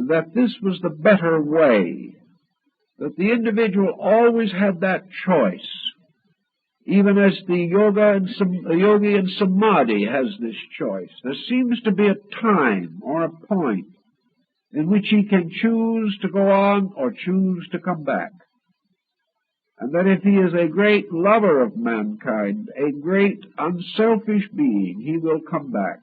that this was the better way, that the individual always had that choice, even as the yogi in samadhi has this choice. There seems to be a time or a point in which he can choose to go on or choose to come back. And that if he is a great lover of mankind, a great unselfish being, he will come back.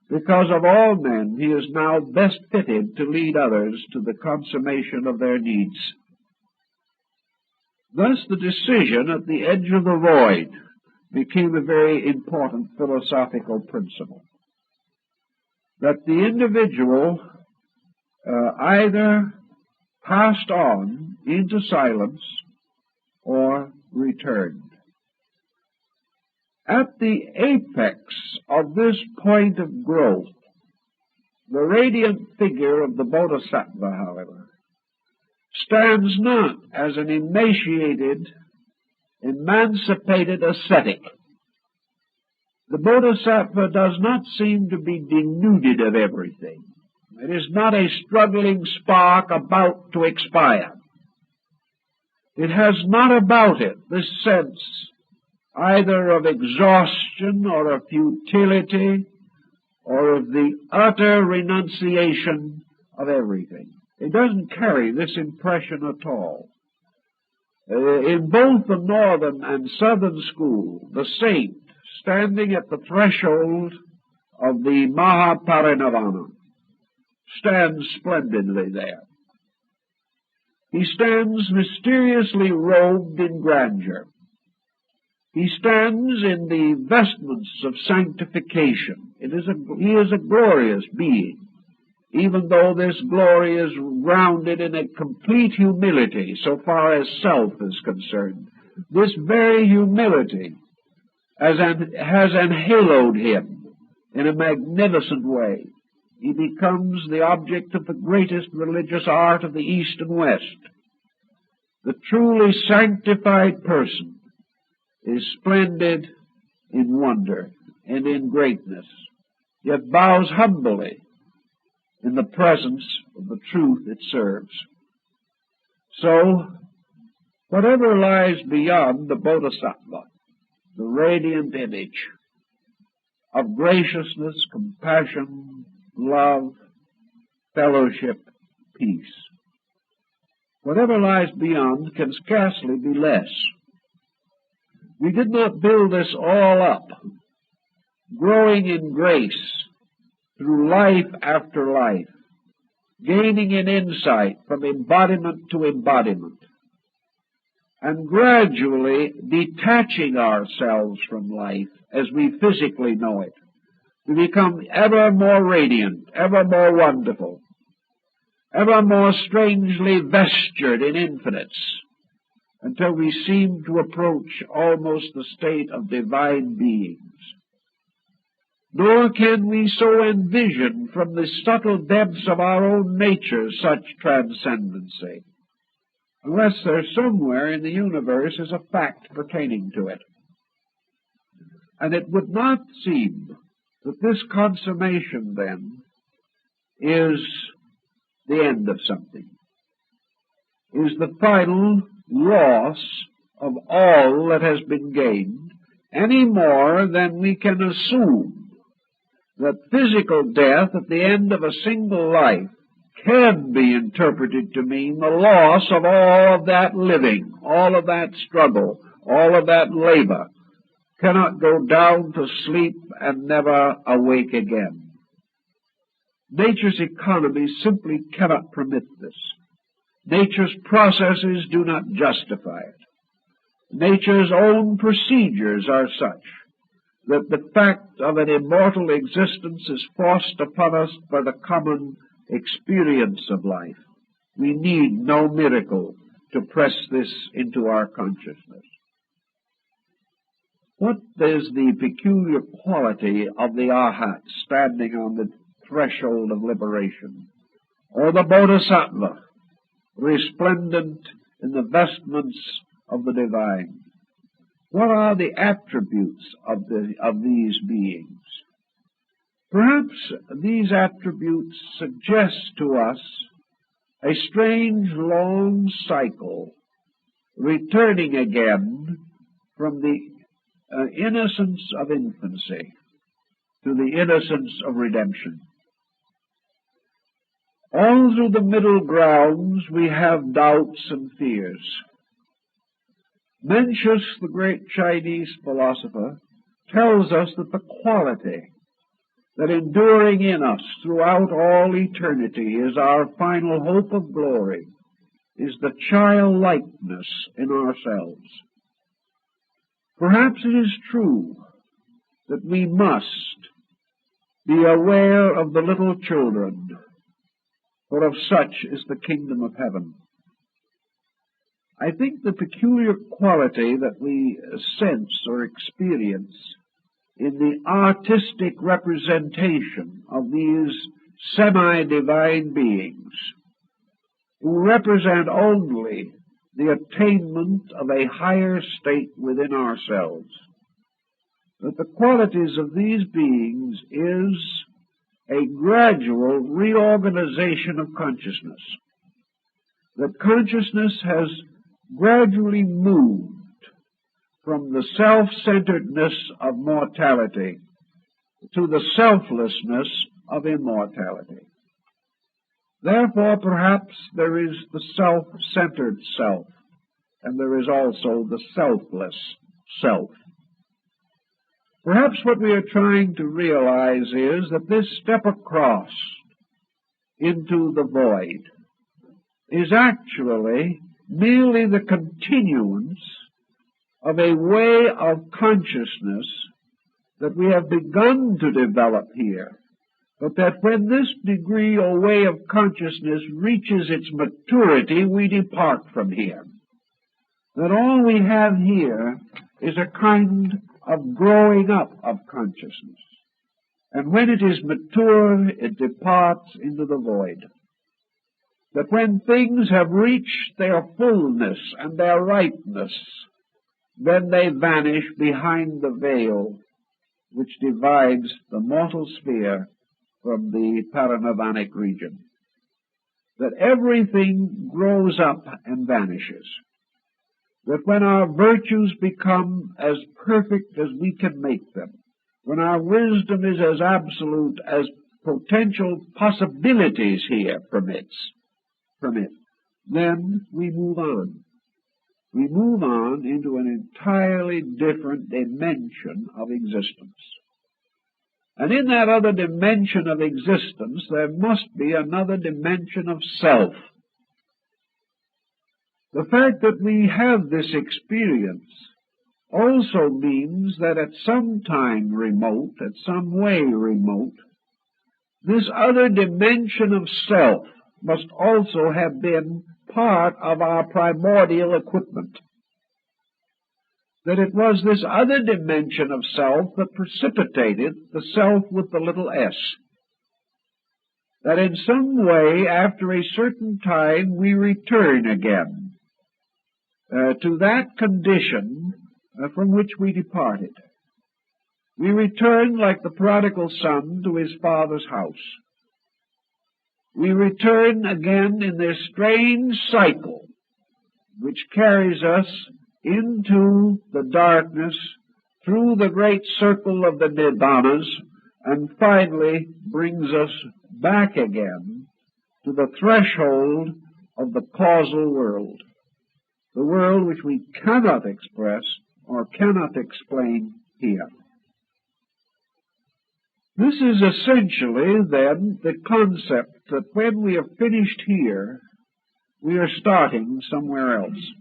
Because of all men, he is now best fitted to lead others to the consummation of their needs. Thus the decision at the edge of the void became a very important philosophical principle. That the individual either passed on into silence or returned. At the apex of this point of growth, the radiant figure of the Bodhisattva, however, stands not as an emaciated, emancipated ascetic. The Bodhisattva does not seem to be denuded of everything. It is not a struggling spark about to expire. It has not about it this sense either of exhaustion or of futility or of the utter renunciation of everything. It doesn't carry this impression at all. In both the northern and southern school, the saint, standing at the threshold of the Mahaparinirvana, stands splendidly there. He stands mysteriously robed in grandeur. He stands in the vestments of sanctification. He is a glorious being, even though this glory is grounded in a complete humility so far as self is concerned. This very humility has enhaloed him in a magnificent way. He becomes the object of the greatest religious art of the East and West. The truly sanctified person is splendid in wonder and in greatness, yet bows humbly in the presence of the truth it serves. So, whatever lies beyond the Bodhisattva, the radiant image of graciousness, compassion, love, fellowship, peace, whatever lies beyond can scarcely be less. We did not build this all up, growing in grace through life after life, gaining in insight from embodiment to embodiment, and gradually detaching ourselves from life as we physically know it, to become ever more radiant, ever more wonderful, ever more strangely vestured in infinites, until we seem to approach almost the state of divine beings. Nor can we so envision from the subtle depths of our own nature such transcendency, unless there somewhere in the universe is a fact pertaining to it. And it would not seem that this consummation, then, is the end of something, is the final loss of all that has been gained, any more than we can assume that physical death at the end of a single life can be interpreted to mean the loss of all of that living, all of that struggle, all of that labor, cannot go down to sleep and never awake again. Nature's economy simply cannot permit this. Nature's processes do not justify it. Nature's own procedures are such that the fact of an immortal existence is forced upon us by the common experience of life. We need no miracle to press this into our consciousness. What is the peculiar quality of the Arhat standing on the threshold of liberation, or the Bodhisattva resplendent in the vestments of the divine? What are the attributes of these beings? Perhaps these attributes suggest to us a strange long cycle, returning again from the innocence of infancy to the innocence of redemption. All through the middle grounds we have doubts and fears. Mencius, the great Chinese philosopher, tells us that the quality that enduring in us throughout all eternity is our final hope of glory is the childlikeness in ourselves. Perhaps it is true that we must be aware of the little children, for of such is the kingdom of heaven. I think the peculiar quality that we sense or experience in the artistic representation of these semi-divine beings, who represent only the attainment of a higher state within ourselves, that the qualities of these beings is a gradual reorganization of consciousness, that consciousness has gradually moved from the self-centeredness of mortality to the selflessness of immortality. Therefore, perhaps there is the self-centered self, and there is also the selfless self. Perhaps what we are trying to realize is that this step across into the void is actually merely the continuance of a way of consciousness that we have begun to develop here, but that when this degree or way of consciousness reaches its maturity, we depart from here. That all we have here is a kind of growing up of consciousness, and when it is mature, it departs into the void. That when things have reached their fullness and their ripeness, then they vanish behind the veil which divides the mortal sphere from the paranirvanic region. That everything grows up and vanishes. That when our virtues become as perfect as we can make them, when our wisdom is as absolute as potential possibilities here permit, then we move on. We move on into an entirely different dimension of existence. And in that other dimension of existence, there must be another dimension of self. The fact that we have this experience also means that at some time remote, at some way remote, this other dimension of self must also have been part of our primordial equipment. That it was this other dimension of self that precipitated the self with the little s. That in some way, after a certain time, we return again to that condition from which we departed. We return like the prodigal son to his father's house. We return again in this strange cycle which carries us into the darkness, through the great circle of the Nirvanas, and finally brings us back again to the threshold of the causal world, the world which we cannot express or cannot explain here. This is essentially, then, the concept that when we have finished here, we are starting somewhere else.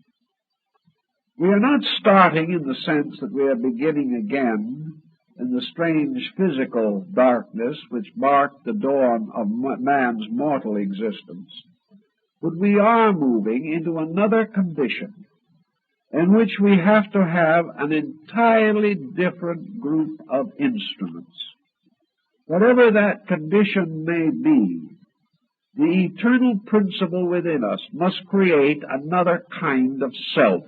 We are not starting in the sense that we are beginning again in the strange physical darkness which marked the dawn of man's mortal existence, but we are moving into another condition in which we have to have an entirely different group of instruments. Whatever that condition may be, the eternal principle within us must create another kind of self.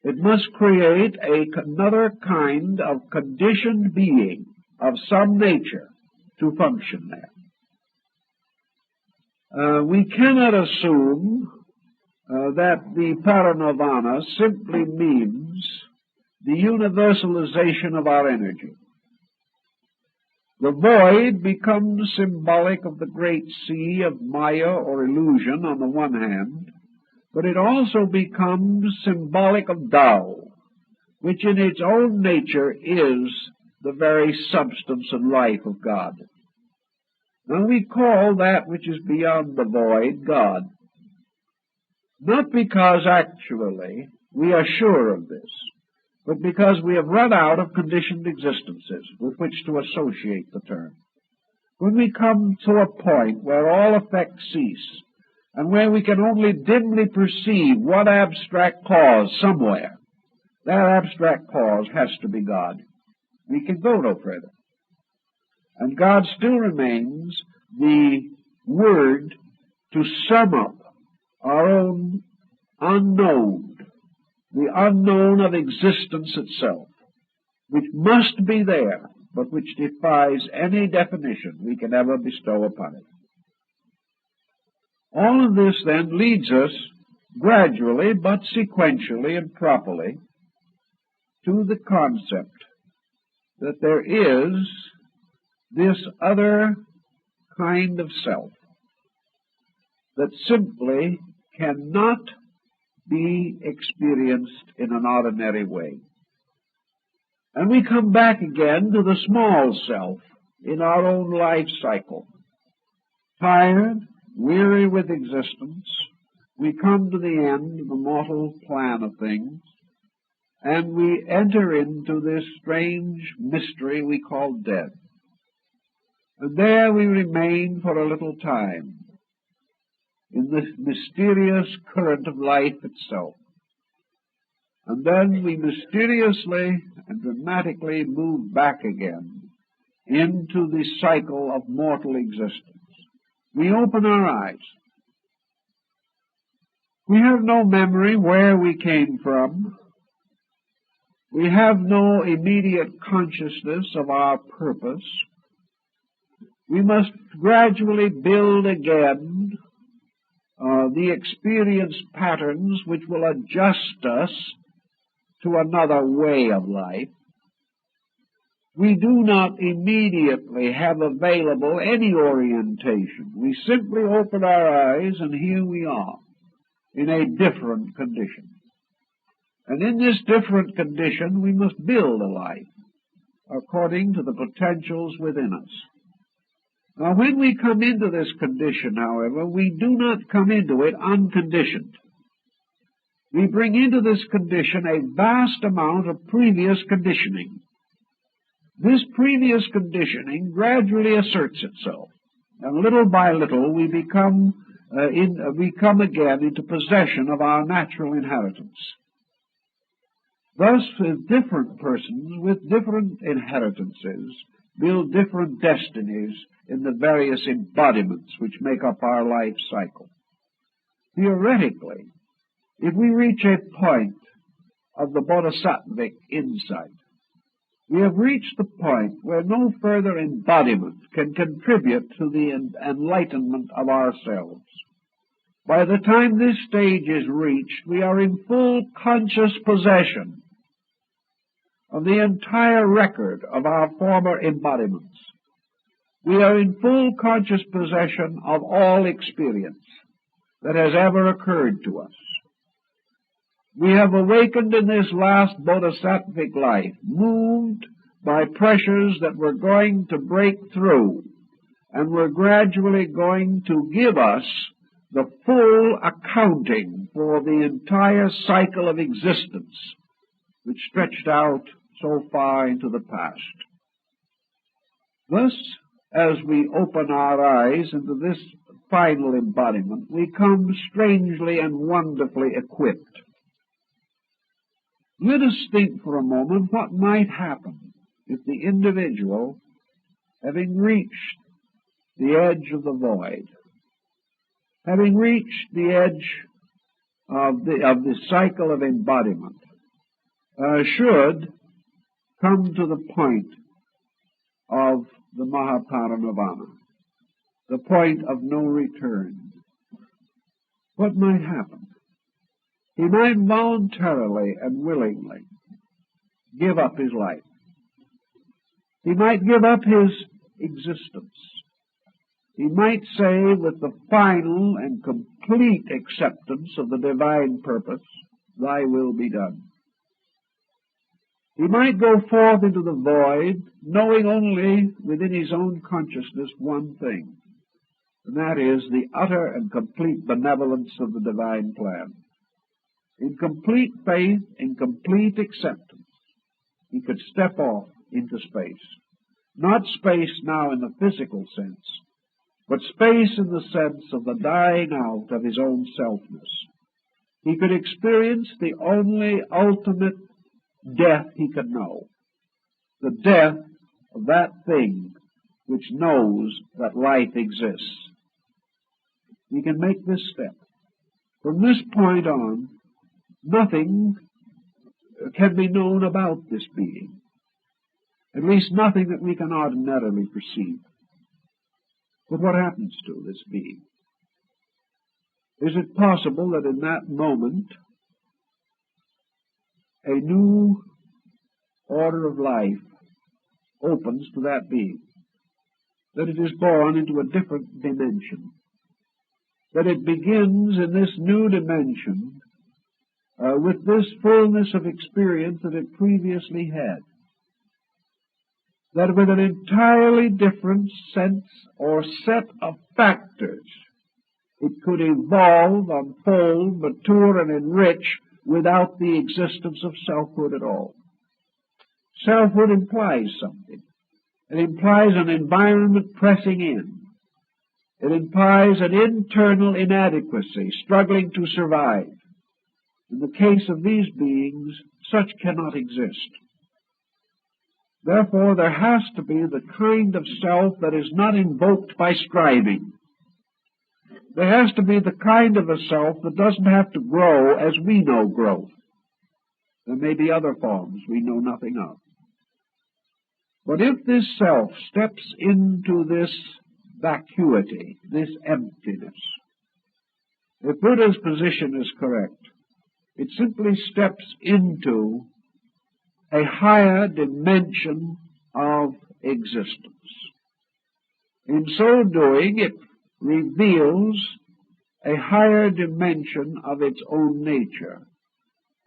It must create another kind of conditioned being of some nature to function there. We cannot assume that the parinirvana simply means the universalization of our energy. The void becomes symbolic of the great sea of Maya or illusion on the one hand, but it also becomes symbolic of Tao, which in its own nature is the very substance and life of God. Now we call that which is beyond the void God, not because actually we are sure of this, but because we have run out of conditioned existences with which to associate the term. When we come to a point where all effects cease, and where we can only dimly perceive one abstract cause somewhere, that abstract cause has to be God. We can go no further. And God still remains the word to sum up our own unknown, the unknown of existence itself, which must be there, but which defies any definition we can ever bestow upon it. All of this then leads us gradually but sequentially and properly to the concept that there is this other kind of self that simply cannot be experienced in an ordinary way. And we come back again to the small self in our own life cycle. Tired, weary with existence, we come to the end of the mortal plan of things, and we enter into this strange mystery we call death. And there we remain for a little time in this mysterious current of life itself. And then we mysteriously and dramatically move back again into the cycle of mortal existence. We open our eyes. We have no memory where we came from. We have no immediate consciousness of our purpose. We must gradually build again the experience patterns which will adjust us to another way of life. We do not immediately have available any orientation. We simply open our eyes, and here we are in a different condition. And in this different condition, we must build a life according to the potentials within us. Now, when we come into this condition, however, we do not come into it unconditioned. We bring into this condition a vast amount of previous conditioning. This previous conditioning gradually asserts itself, and little by little we come again into possession of our natural inheritance. Thus, different persons with different inheritances build different destinies in the various embodiments which make up our life cycle. Theoretically, if we reach a point of the bodhisattvic insight, we have reached the point where no further embodiment can contribute to the enlightenment of ourselves. By the time this stage is reached, we are in full conscious possession of the entire record of our former embodiments. We are in full conscious possession of all experience that has ever occurred to us. We have awakened in this last bodhisattvic life, moved by pressures that were going to break through, and were gradually going to give us the full accounting for the entire cycle of existence, which stretched out so far into the past. Thus, as we open our eyes into this final embodiment, we come strangely and wonderfully equipped. Let us think for a moment what might happen if the individual, having reached the edge of the void, having reached the edge of the cycle of embodiment, should come to the point of the Mahaparinirvana, the point of no return. What might happen? He might voluntarily and willingly give up his life. He might give up his existence. He might say, with the final and complete acceptance of the divine purpose, "Thy will be done." He might go forth into the void, knowing only within his own consciousness one thing, and that is the utter and complete benevolence of the divine plan. In complete faith, in complete acceptance, he could step off into space. Not space now in the physical sense, but space in the sense of the dying out of his own selfness. He could experience the only ultimate death he could know, the death of that thing which knows that life exists. He can make this step. From this point on, nothing can be known about this being, at least nothing that we can ordinarily perceive. But what happens to this being? Is it possible that in that moment a new order of life opens to that being, that it is born into a different dimension, that it begins in this new dimension with this fullness of experience that it previously had, that with an entirely different sense or set of factors it could evolve, unfold, mature, and enrich without the existence of selfhood at all. Selfhood implies something. It implies an environment pressing in. It implies an internal inadequacy, struggling to survive. In the case of these beings, such cannot exist. Therefore, there has to be the kind of self that is not invoked by striving. There has to be the kind of a self that doesn't have to grow as we know growth. There may be other forms we know nothing of. But if this self steps into this vacuity, this emptiness, if Buddha's position is correct, it simply steps into a higher dimension of existence. In so doing, it reveals a higher dimension of its own nature.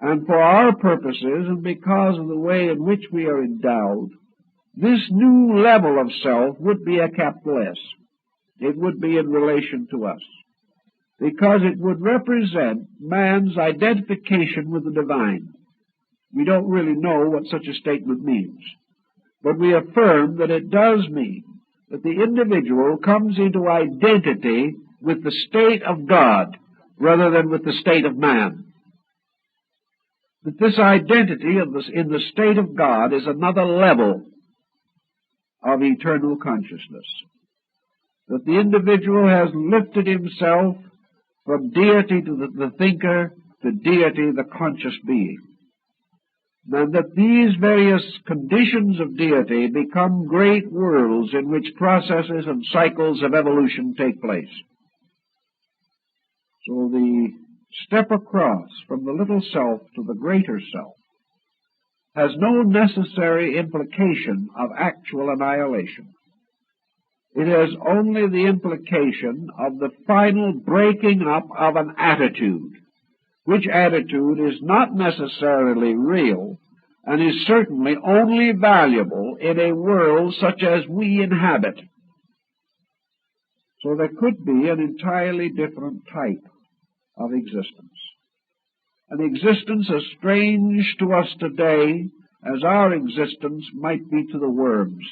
And for our purposes, and because of the way in which we are endowed, this new level of self would be a capital S. It would be in relation to us, because it would represent man's identification with the divine. We don't really know what such a statement means, but we affirm that it does mean that the individual comes into identity with the state of God rather than with the state of man. That this identity in the state of God is another level of eternal consciousness. That the individual has lifted himself from deity to the thinker, to deity, the conscious being. And that these various conditions of deity become great worlds in which processes and cycles of evolution take place. So the step across from the little self to the greater self has no necessary implication of actual annihilation. It has only the implication of the final breaking up of an attitude, which attitude is not necessarily real and is certainly only valuable in a world such as we inhabit. So there could be an entirely different type of existence. An existence as strange to us today as our existence might be to the worms.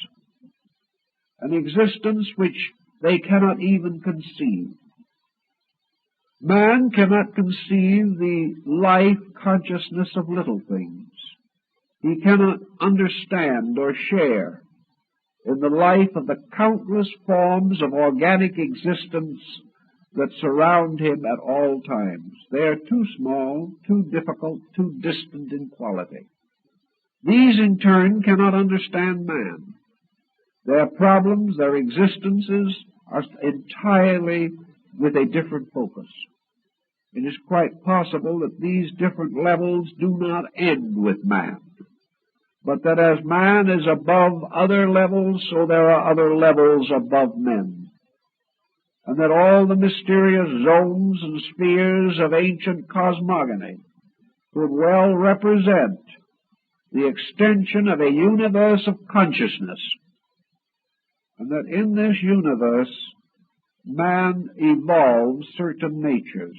An existence which they cannot even conceive. Man cannot conceive the life consciousness of little things. He cannot understand or share in the life of the countless forms of organic existence that surround him at all times. They are too small, too difficult, too distant in quality. These, in turn, cannot understand man. Their problems, their existences, are entirely with a different focus. It is quite possible that these different levels do not end with man, but that as man is above other levels, so there are other levels above men, and that all the mysterious zones and spheres of ancient cosmogony could well represent the extension of a universe of consciousness, and that in this universe man evolves certain natures.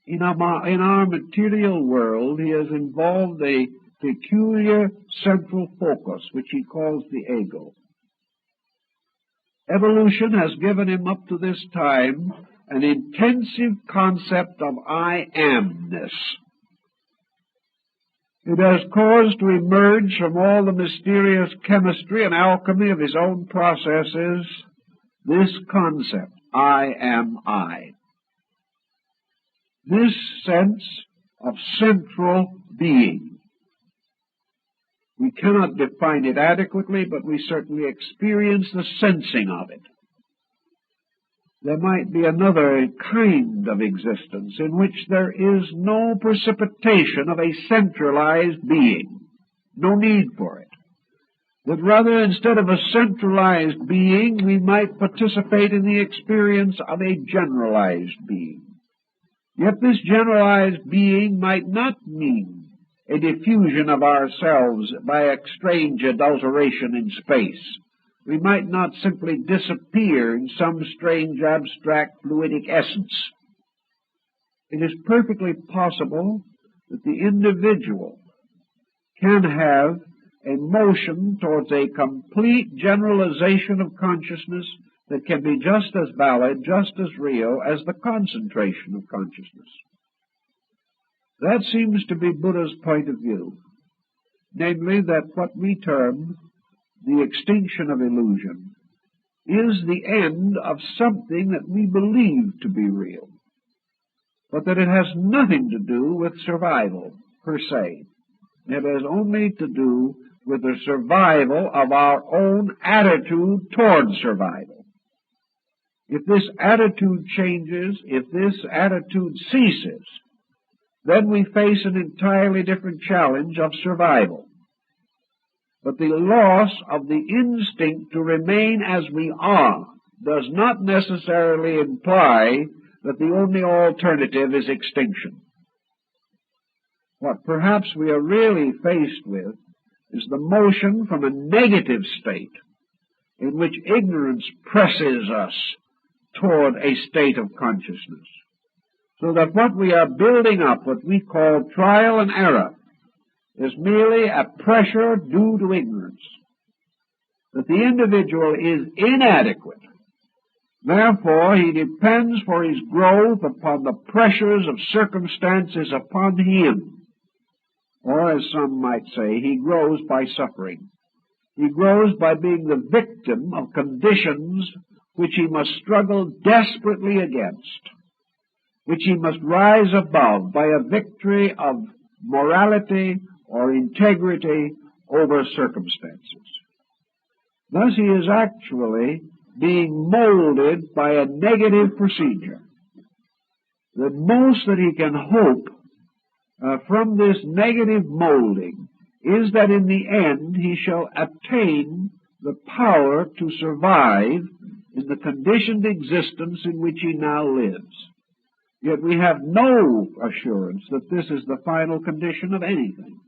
In our material world, he has involved a peculiar central focus, which he calls the ego. Evolution has given him up to this time an intensive concept of I amness. It has caused to emerge from all the mysterious chemistry and alchemy of his own processes this concept, I am I. This sense of central being. We cannot define it adequately, but we certainly experience the sensing of it. There might be another kind of existence in which there is no precipitation of a centralized being, no need for it. That rather, instead of a centralized being, we might participate in the experience of a generalized being. Yet this generalized being might not mean a diffusion of ourselves by a strange adulteration in space. We might not simply disappear in some strange abstract fluidic essence. It is perfectly possible that the individual can have a motion towards a complete generalization of consciousness that can be just as valid, just as real as the concentration of consciousness. That seems to be Buddha's point of view, namely that what we term the extinction of illusion is the end of something that we believe to be real, but that it has nothing to do with survival per se. It has only to do with the survival of our own attitude toward survival. If this attitude changes, if this attitude ceases, then we face an entirely different challenge of survival. But the loss of the instinct to remain as we are does not necessarily imply that the only alternative is extinction. What perhaps we are really faced with is the motion from a negative state in which ignorance presses us toward a state of consciousness, so that what we are building up, what we call trial and error, is merely a pressure due to ignorance, that the individual is inadequate. Therefore, he depends for his growth upon the pressures of circumstances upon him. Or, as some might say, he grows by suffering. He grows by being the victim of conditions which he must struggle desperately against, which he must rise above by a victory of morality or integrity over circumstances. Thus he is actually being molded by a negative procedure. The most that he can hope from this negative molding is that in the end he shall attain the power to survive in the conditioned existence in which he now lives. Yet we have no assurance that this is the final condition of anything.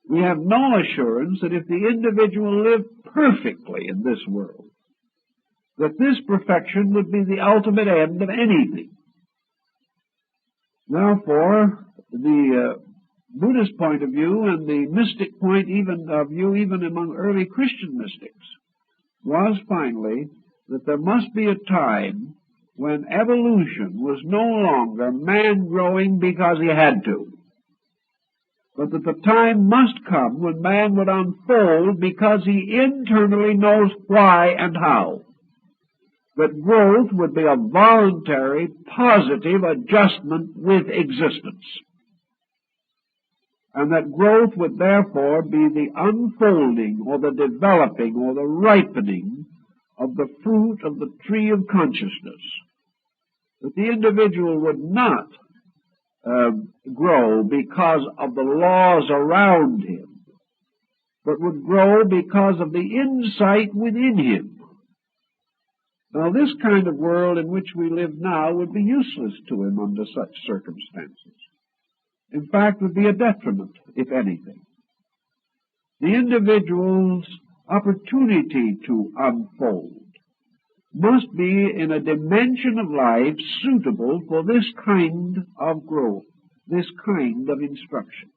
We have no assurance that if the individual lived perfectly in this world, that this perfection would be the ultimate end of anything. Therefore, the Buddhist point of view and the mystic point of view even among early Christian mystics was finally that there must be a time when evolution was no longer man growing because he had to, but that the time must come when man would unfold because he internally knows why and how. That growth would be a voluntary, positive adjustment with existence. And that growth would therefore be the unfolding or the developing or the ripening of the fruit of the tree of consciousness. That the individual would not grow because of the laws around him, but would grow because of the insight within him. Now, this kind of world in which we live now would be useless to him under such circumstances. In fact, would be a detriment, if anything. The individual's opportunity to unfold must be in a dimension of life suitable for this kind of growth, this kind of instruction.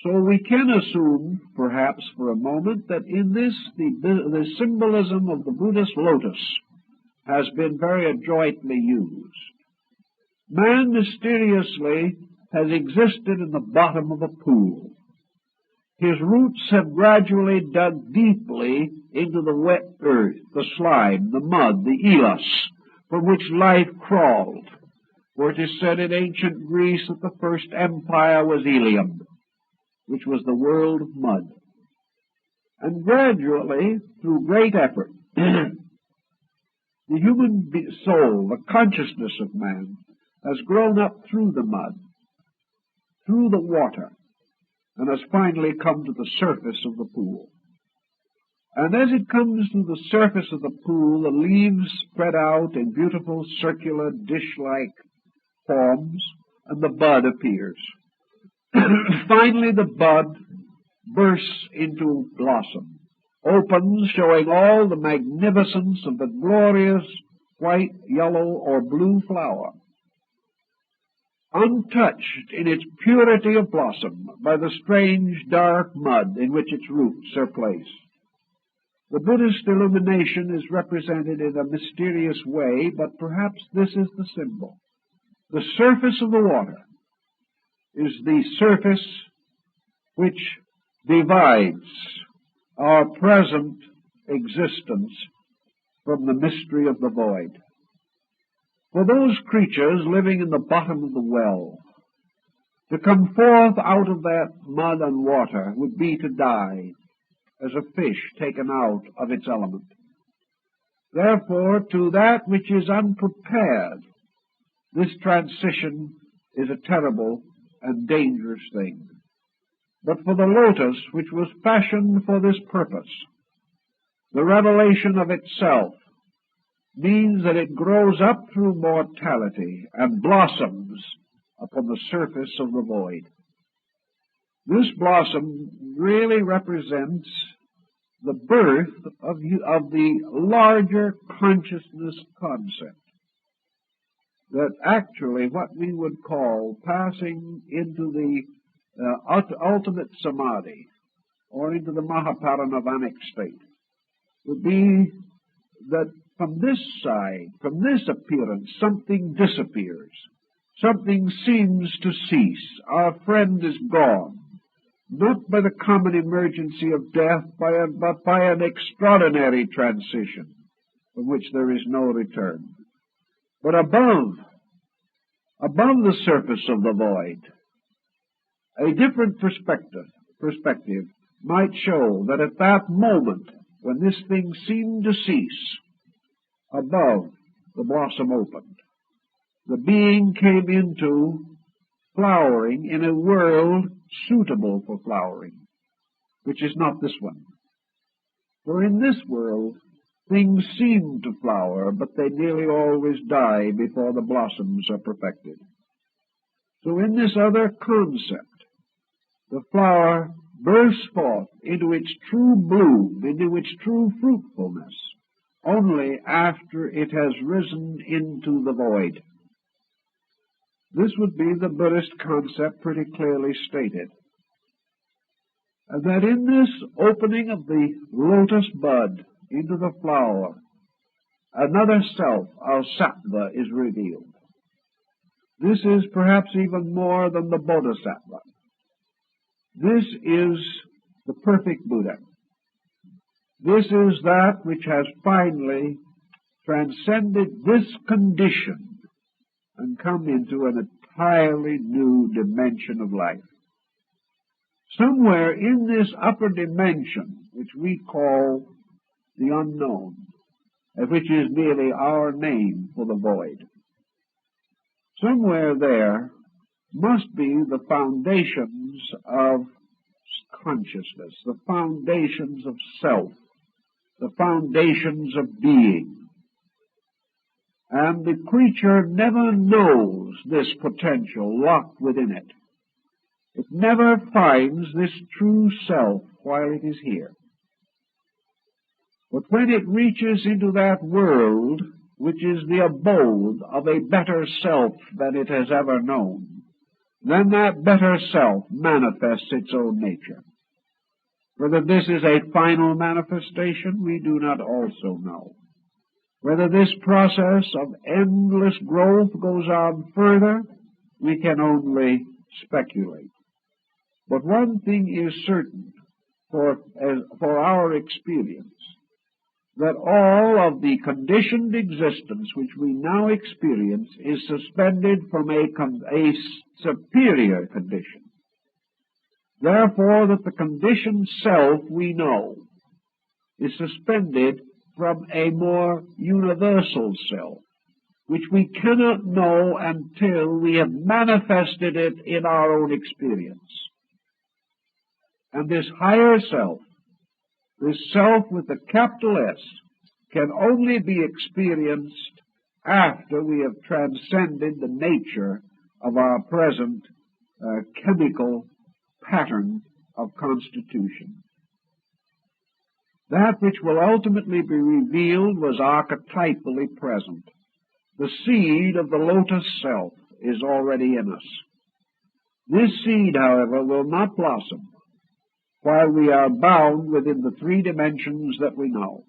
So we can assume, perhaps for a moment, that in this the symbolism of the Buddhist lotus has been very adroitly used. Man mysteriously has existed in the bottom of a pool. His roots have gradually dug deeply into the wet earth, the slime, the mud, the elos, from which life crawled. For it is said in ancient Greece that the first empire was Ilium, which was the world of mud. And gradually, through great effort, the human soul, the consciousness of man, has grown up through the mud, through the water, and has finally come to the surface of the pool. And as it comes to the surface of the pool, the leaves spread out in beautiful circular dish-like forms, and the bud appears. Finally, the bud bursts into blossom, opens, showing all the magnificence of the glorious white, yellow, or blue flower, untouched in its purity of blossom by the strange dark mud in which its roots are placed. The Buddhist illumination is represented in a mysterious way, but perhaps this is the symbol. The surface of the water is the surface which divides our present existence from the mystery of the void. For those creatures living in the bottom of the well, to come forth out of that mud and water would be to die, as a fish taken out of its element. Therefore, to that which is unprepared, this transition is a terrible and dangerous thing. But for the lotus, which was fashioned for this purpose, the revelation of itself means that it grows up through mortality and blossoms upon the surface of the void. This blossom really represents the birth of the larger consciousness concept, that actually what we would call passing into the ultimate samadhi, or into the mahaparinirvanic state, would be that from this side, from this appearance, something disappears. Something seems to cease. Our friend is gone, not by the common emergency of death, but by an extraordinary transition from which there is no return. But above the surface of the void, a different perspective might show that at that moment, when this thing seemed to cease, above the blossom opened. The being came into flowering in a world suitable for flowering, which is not this one. For in this world, things seem to flower, but they nearly always die before the blossoms are perfected. So in this other concept, the flower bursts forth into its true bloom, into its true fruitfulness, only after it has risen into the void. This would be the Buddhist concept pretty clearly stated. And that in this opening of the lotus bud into the flower, another self, our sattva, is revealed. This is perhaps even more than the bodhisattva. This is the perfect Buddha. This is that which has finally transcended this condition and come into an entirely new dimension of life. Somewhere in this upper dimension, which we call the unknown, which is merely our name for the void, somewhere there must be the foundations of consciousness, the foundations of self, the foundations of being. And the creature never knows this potential locked within it. It never finds this true self while it is here. But when it reaches into that world, which is the abode of a better self than it has ever known, then that better self manifests its own nature. Whether this is a final manifestation, we do not also know. Whether this process of endless growth goes on further, we can only speculate. But one thing is certain for our experience, that all of the conditioned existence which we now experience is suspended from a superior condition. Therefore, that the conditioned self we know is suspended from a more universal self, which we cannot know until we have manifested it in our own experience. And this higher self, this self with the capital S, can only be experienced after we have transcended the nature of our present chemical pattern of constitution. That which will ultimately be revealed was archetypally present. The seed of the lotus self is already in us. This seed, however, will not blossom while we are bound within the three dimensions that we know.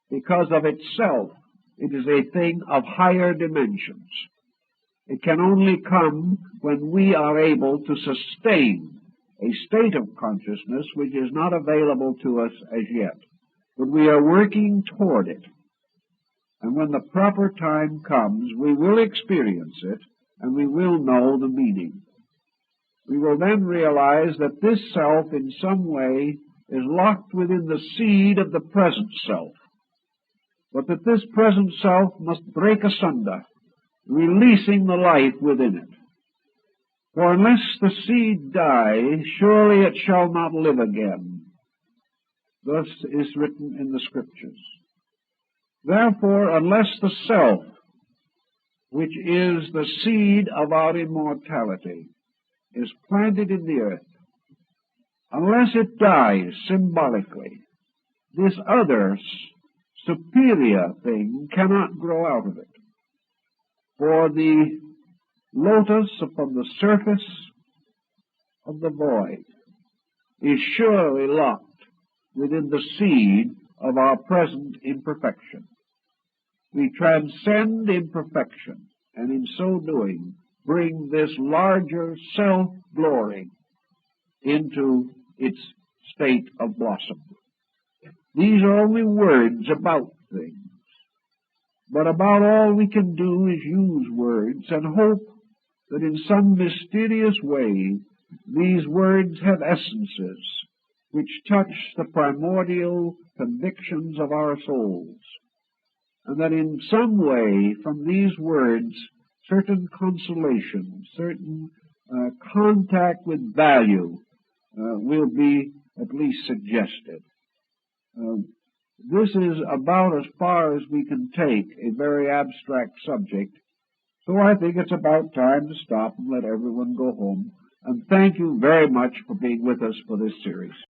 Because of itself, it is a thing of higher dimensions. It can only come when we are able to sustain a state of consciousness which is not available to us as yet. But we are working toward it. And when the proper time comes, we will experience it, and we will know the meaning. We will then realize that this self in some way is locked within the seed of the present self, but that this present self must break asunder, releasing the life within it. For unless the seed die, surely it shall not live again. Thus is written in the Scriptures. Therefore, unless the self, which is the seed of our immortality, is planted in the earth, unless it dies symbolically, this other superior thing cannot grow out of it. For the lotus upon the surface of the void is surely locked within the seed of our present imperfection. We transcend imperfection, and in so doing bring this larger self-glory into its state of blossom. These are only words about things, but about all we can do is use words and hope that in some mysterious way these words have essences which touch the primordial convictions of our souls, and that in some way from these words certain consolation, certain contact with value will be at least suggested. This is about as far as we can take a very abstract subject, so I think it's about time to stop and let everyone go home. And thank you very much for being with us for this series.